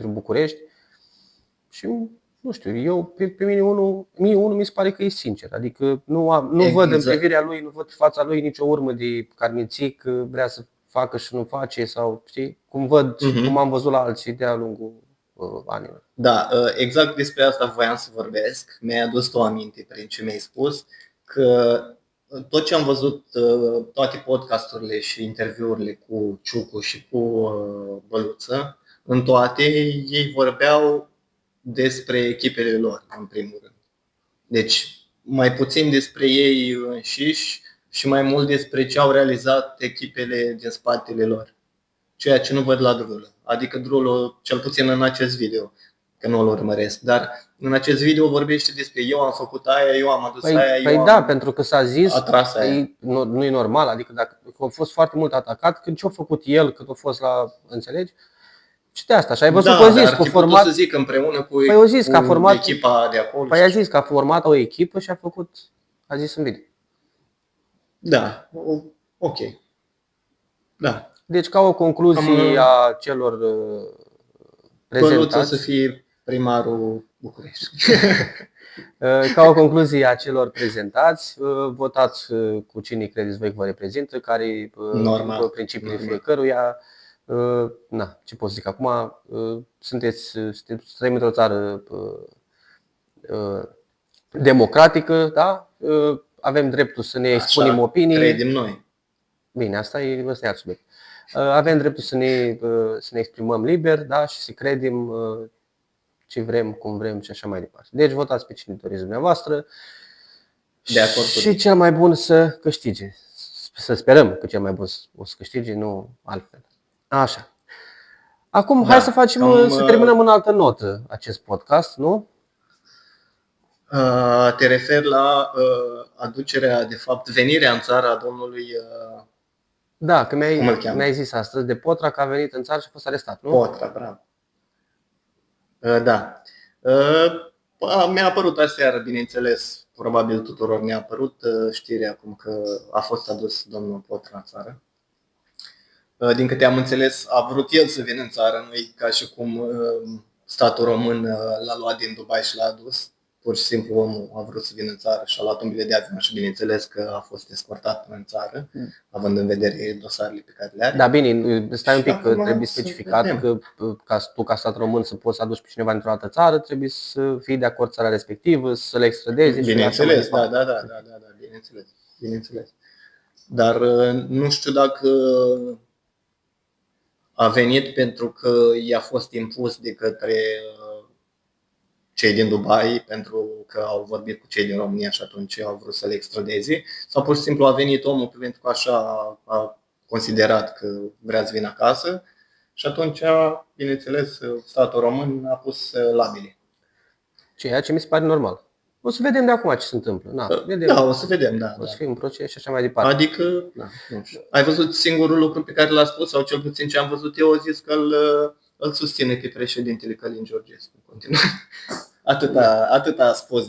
[SPEAKER 8] București. Și nu știu, eu pe mie unul mi se pare că e sincer, adică nu văd în privirea lui, nu văd fața lui nicio urmă de carnițic, că vrea să facă și nu face sau știi, cum am văzut la alții de-a lungul anilor.
[SPEAKER 7] Da, exact despre asta voiam să vorbesc. Mi-ai adus o aminte prin ce mi-ai spus, că tot ce am văzut, toate podcasturile și interviurile cu Ciucu și cu Băluță, în toate ei vorbeau despre echipele lor, în primul rând. Deci, mai puțin despre ei înșiși și mai mult despre ce au realizat echipele din spatele lor. Ceea ce nu văd la Drulă. Adică Drulă, cel puțin în acest video, că nu îl urmăresc, dar în acest video vorbește despre eu am făcut aia, eu am adus aia,
[SPEAKER 8] Păi da, pentru că s-a zis,
[SPEAKER 7] nu
[SPEAKER 8] e normal, adică dacă a fost foarte mult atacat, când ce-a făcut el, cât a fost la, înțelegi? Și de asta, și ai văzut că a zis că format,
[SPEAKER 7] să zic împreună cu, echipa de acolo.
[SPEAKER 8] Păi a zis că a format o echipă și a zis în video.
[SPEAKER 7] Da, ok. Da.
[SPEAKER 8] Deci ca o concluzie a celor prezentați.
[SPEAKER 7] Băluță să fie primarul București.
[SPEAKER 8] Ca o concluzie a celor prezentați, votați cu cine credeți voi că vă reprezintă, care după principiile fiecăruia. Ce pot să zic acum? Trăim într-o țară democratică, da? Avem dreptul să ne expunem opinii.
[SPEAKER 7] Credem noi.
[SPEAKER 8] Bine, asta e alt subiect. Avem dreptul să ne exprimăm liber, da? Și să credem ce vrem, cum vrem și așa mai departe. Deci votați pe cine doriți dumneavoastră.
[SPEAKER 7] De acord.
[SPEAKER 8] Și cel mai bun să câștige. Să sperăm că cel mai bun o să câștige, nu altfel. Așa. Acum hai să să terminăm în altă notă acest podcast, nu?
[SPEAKER 7] Te referi la aducerea, de fapt, venirea în țară a domnului...
[SPEAKER 8] Da, că mi-ai zis astăzi de Potra că a venit în țară și a fost arestat, nu?
[SPEAKER 7] Potra, bravo. Da. Mi-a apărut aseară, bineînțeles, probabil tuturor ne-a apărut știrea acum că a fost adus domnul Potra în țară. Din câte am înțeles, a vrut el să vină în țară, nu e ca și cum statul român l-a luat din Dubai și l-a adus. Pur și simplu omul a vrut să vină în țară și a luat un bilet de avion și bineînțeles că a fost escortat până în țară, având în vedere dosarele pe care le are.
[SPEAKER 8] Da, bine, stai un pic, că trebuie specificat că tu ca stat român să poți să aduci pe cineva într-o altă țară, trebuie să fii de acord țara respectivă, să le extradezi.
[SPEAKER 7] Bineînțeles, da, bineînțeles. Dar nu știu dacă a venit pentru că i-a fost impus de către cei din Dubai, pentru că au vorbit cu cei din România și atunci au vrut să le extradeze, sau pur și simplu a venit omul pentru că așa a considerat că vrea să vină acasă și atunci, bineînțeles, statul român a pus labile.
[SPEAKER 8] Ceea ce mi se pare normal. O să vedem de acum ce se întâmplă.
[SPEAKER 7] Da, o să vedem, da.
[SPEAKER 8] O să fie un proces și așa mai departe.
[SPEAKER 7] Adică, nu știu. Ai văzut singurul lucru pe care l-a spus, sau cel puțin ce am văzut eu, a zis că îl susține pe președintele Călin Georgescu în continuare. Atât a spus.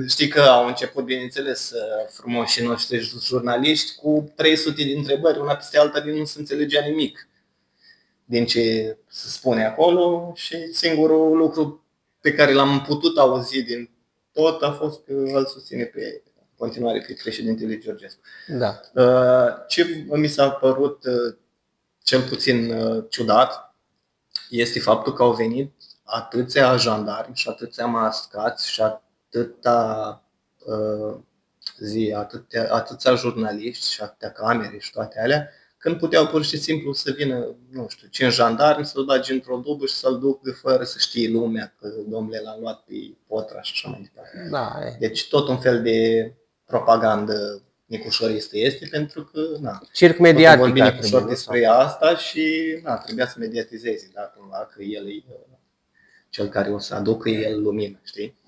[SPEAKER 7] Știi că au început, bineînțeles, frumoșii noștri jurnaliști cu 300 de întrebări, una peste alta din nu se înțelegea nimic din ce se spune acolo și singurul lucru pe care l-am putut auzi din tot a fost că îl susține pe continuare pe președintele Georgescu.
[SPEAKER 8] Da.
[SPEAKER 7] Ce mi s-a părut cel puțin ciudat este faptul că au venit atâția jandarmi și atâția mascați și atâția jurnaliști și atâtea camere și toate alea, când puteau pur și simplu să vină, nu știu, 5 jandarmi, să-l bagi într-o dubă și să-l duc fără să știe lumea că domnule l-a luat pe potra și așa mai departe.
[SPEAKER 8] Da,
[SPEAKER 7] Deci tot un fel de propagandă nicușoristă este, pentru că
[SPEAKER 8] circ mediatic
[SPEAKER 7] vorbim nicușor despre asta și trebuia să mediatizeze, cumva, că el e cel care o să aducă el lumină, știi?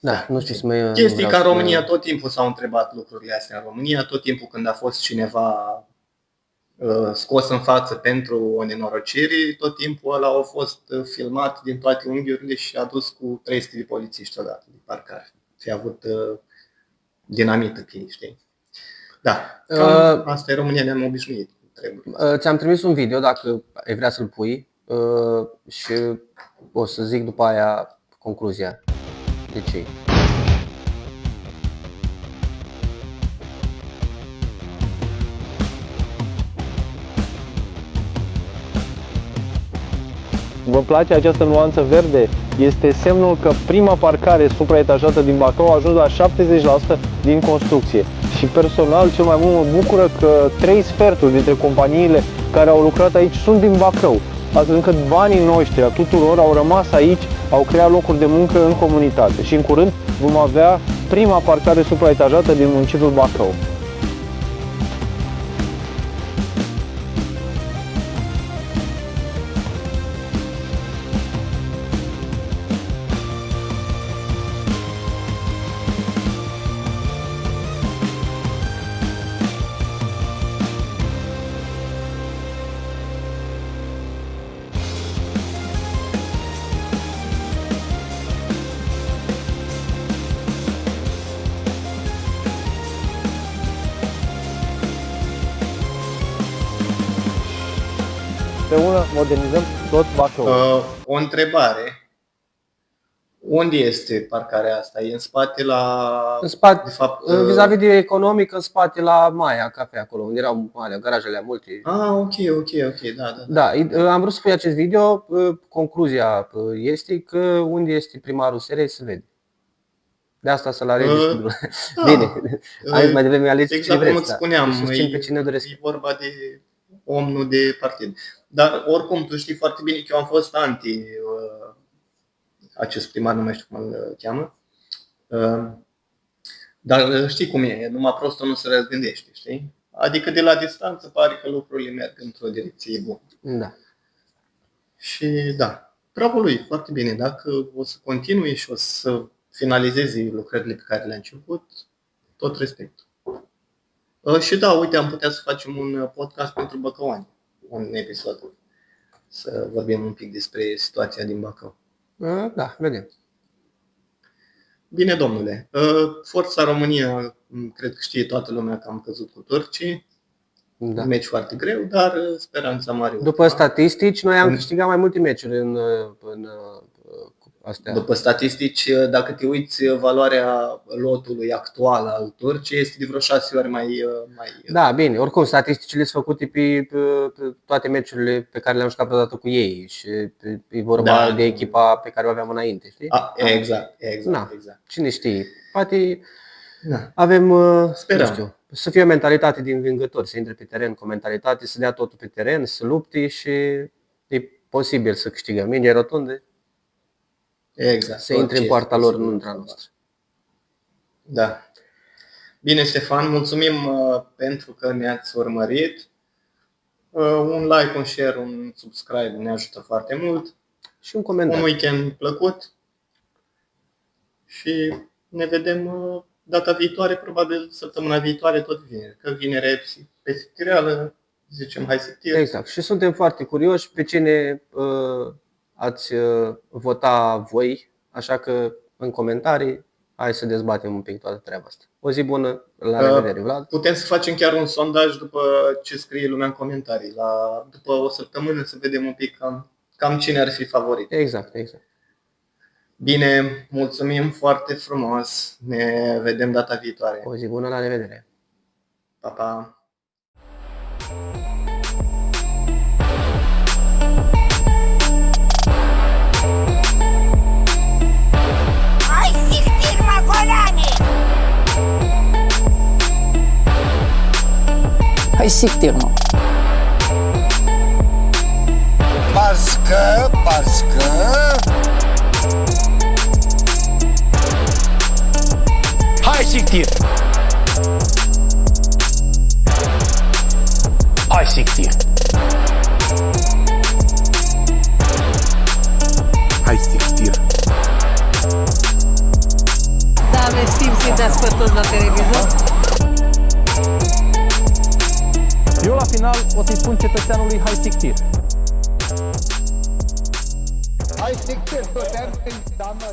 [SPEAKER 8] Da, nu știu să mă...
[SPEAKER 7] Chestii ca în România tot timpul s-au întrebat lucrurile astea în România, tot timpul când a fost cineva scos în față pentru o nenorocire, tot timpul ăla a fost filmat din toate unghiurile și adus cu 300 de polițiști odată, de parcă ar fi avut dinamită pe ei, știi? Da, asta e România, ne-am obișnuit.
[SPEAKER 8] Ți-am trimis un video, dacă ai vrea să-l pui, și o să zic după aia concluzia. De ce?
[SPEAKER 15] Vă place această nuanță verde? Este semnul că prima parcare supraetajată din Bacău a ajuns la 70% din construcție. Și personal, cel mai mult mă bucură că 3 sferturi dintre companiile care au lucrat aici sunt din Bacău, astfel încât banii noștri a tuturor au rămas aici, au creat locuri de muncă în comunitate. Și în curând vom avea prima parcare supraetajată din municipiul Bacău. Împreună modernizăm tot Bacău.
[SPEAKER 7] O întrebare. Unde este parcarea asta? E în spate la...
[SPEAKER 8] În spate,
[SPEAKER 7] de fapt,
[SPEAKER 8] vis-a-vis de economic, în spate la Maia Cafe, acolo, unde erau garajele multe.
[SPEAKER 7] Ok, da.
[SPEAKER 8] Da, am vrut să pui acest video. Concluzia este că unde este primarul SRE se vede. De asta să-l alegi. Bine, mai devreme alegi
[SPEAKER 7] exact
[SPEAKER 8] cine
[SPEAKER 7] cum
[SPEAKER 8] vreți.
[SPEAKER 7] îți spuneam,
[SPEAKER 8] susțin pe cine doresc.
[SPEAKER 7] e vorba de om, nu de partid. Dar oricum, tu știi foarte bine că eu am fost anti acest primar, nu mai știu cum îl cheamă. Dar știi cum e, numai prostul nu se răzgândește, știi? Adică de la distanță pare că lucrurile merg într-o direcție bună.
[SPEAKER 8] Da.
[SPEAKER 7] Și da, bravo lui, foarte bine. Dacă o să continue și o să finalizeze lucrările pe care le-a început, tot respect. Și da, uite, am putea să facem un podcast pentru băcăuani, un episod. Să vorbim un pic despre situația din Bacău.
[SPEAKER 8] Da, vedem.
[SPEAKER 7] Bine, domnule. Forța România, cred că știe toată lumea că am căzut cu turcii.
[SPEAKER 8] Da.
[SPEAKER 7] Un meci foarte greu, dar speranța mare.
[SPEAKER 8] După statistici, noi am câștigat mai multe meciuri în astea.
[SPEAKER 7] După statistici, dacă te uiți, valoarea lotului actual al Turciei este de vreo 6 ori mai...
[SPEAKER 8] Da, bine. Oricum, statisticile sunt făcute pe toate meciurile pe care le-am jucat vreodată cu ei și e vorba de echipa pe care o aveam înainte, știi?
[SPEAKER 7] Exact.
[SPEAKER 8] Cine știe? Poate avem, nu știu, să fie o mentalitate de învingători, să intre pe teren cu o mentalitate, să dea totul pe teren, să lupte și e posibil să câștigăm. Minge rotunde.
[SPEAKER 7] Exact.
[SPEAKER 8] Să intre în poarta lor, nu între a noastră.
[SPEAKER 7] Da. Bine, Ștefan, mulțumim pentru că ne-ați urmărit. Un like, un share, un subscribe ne ajută foarte mult.
[SPEAKER 8] Și un comentariu.
[SPEAKER 7] Un weekend plăcut. Și ne vedem data viitoare, probabil săptămâna viitoare, tot vineri. Că vineri pe sectireală, zicem hai sectire.
[SPEAKER 8] Exact. Și suntem foarte curioși pe cine ați vota voi, așa că în comentarii hai să dezbatem un pic toată treaba asta. O zi bună, la revedere, Vlad.
[SPEAKER 7] Putem să facem chiar un sondaj după ce scrie lumea în comentarii. După o săptămână să vedem un pic cam cine ar fi favorit.
[SPEAKER 8] Exact.
[SPEAKER 7] Bine, mulțumim foarte frumos. Ne vedem data viitoare.
[SPEAKER 8] O zi bună, la revedere.
[SPEAKER 7] Pa, pa.
[SPEAKER 16] Hai siktir mă, golane!
[SPEAKER 5] Hai siktir mă!
[SPEAKER 2] Parce că...
[SPEAKER 3] Hai siktir! Hai siktir!
[SPEAKER 1] Hai siktir!
[SPEAKER 5] Da, aveți timp să-i dați pe toți la televizor?
[SPEAKER 15] Eu la final o să-i spun cetățeanului hai siktir.
[SPEAKER 2] Hai siktir, totem, damă!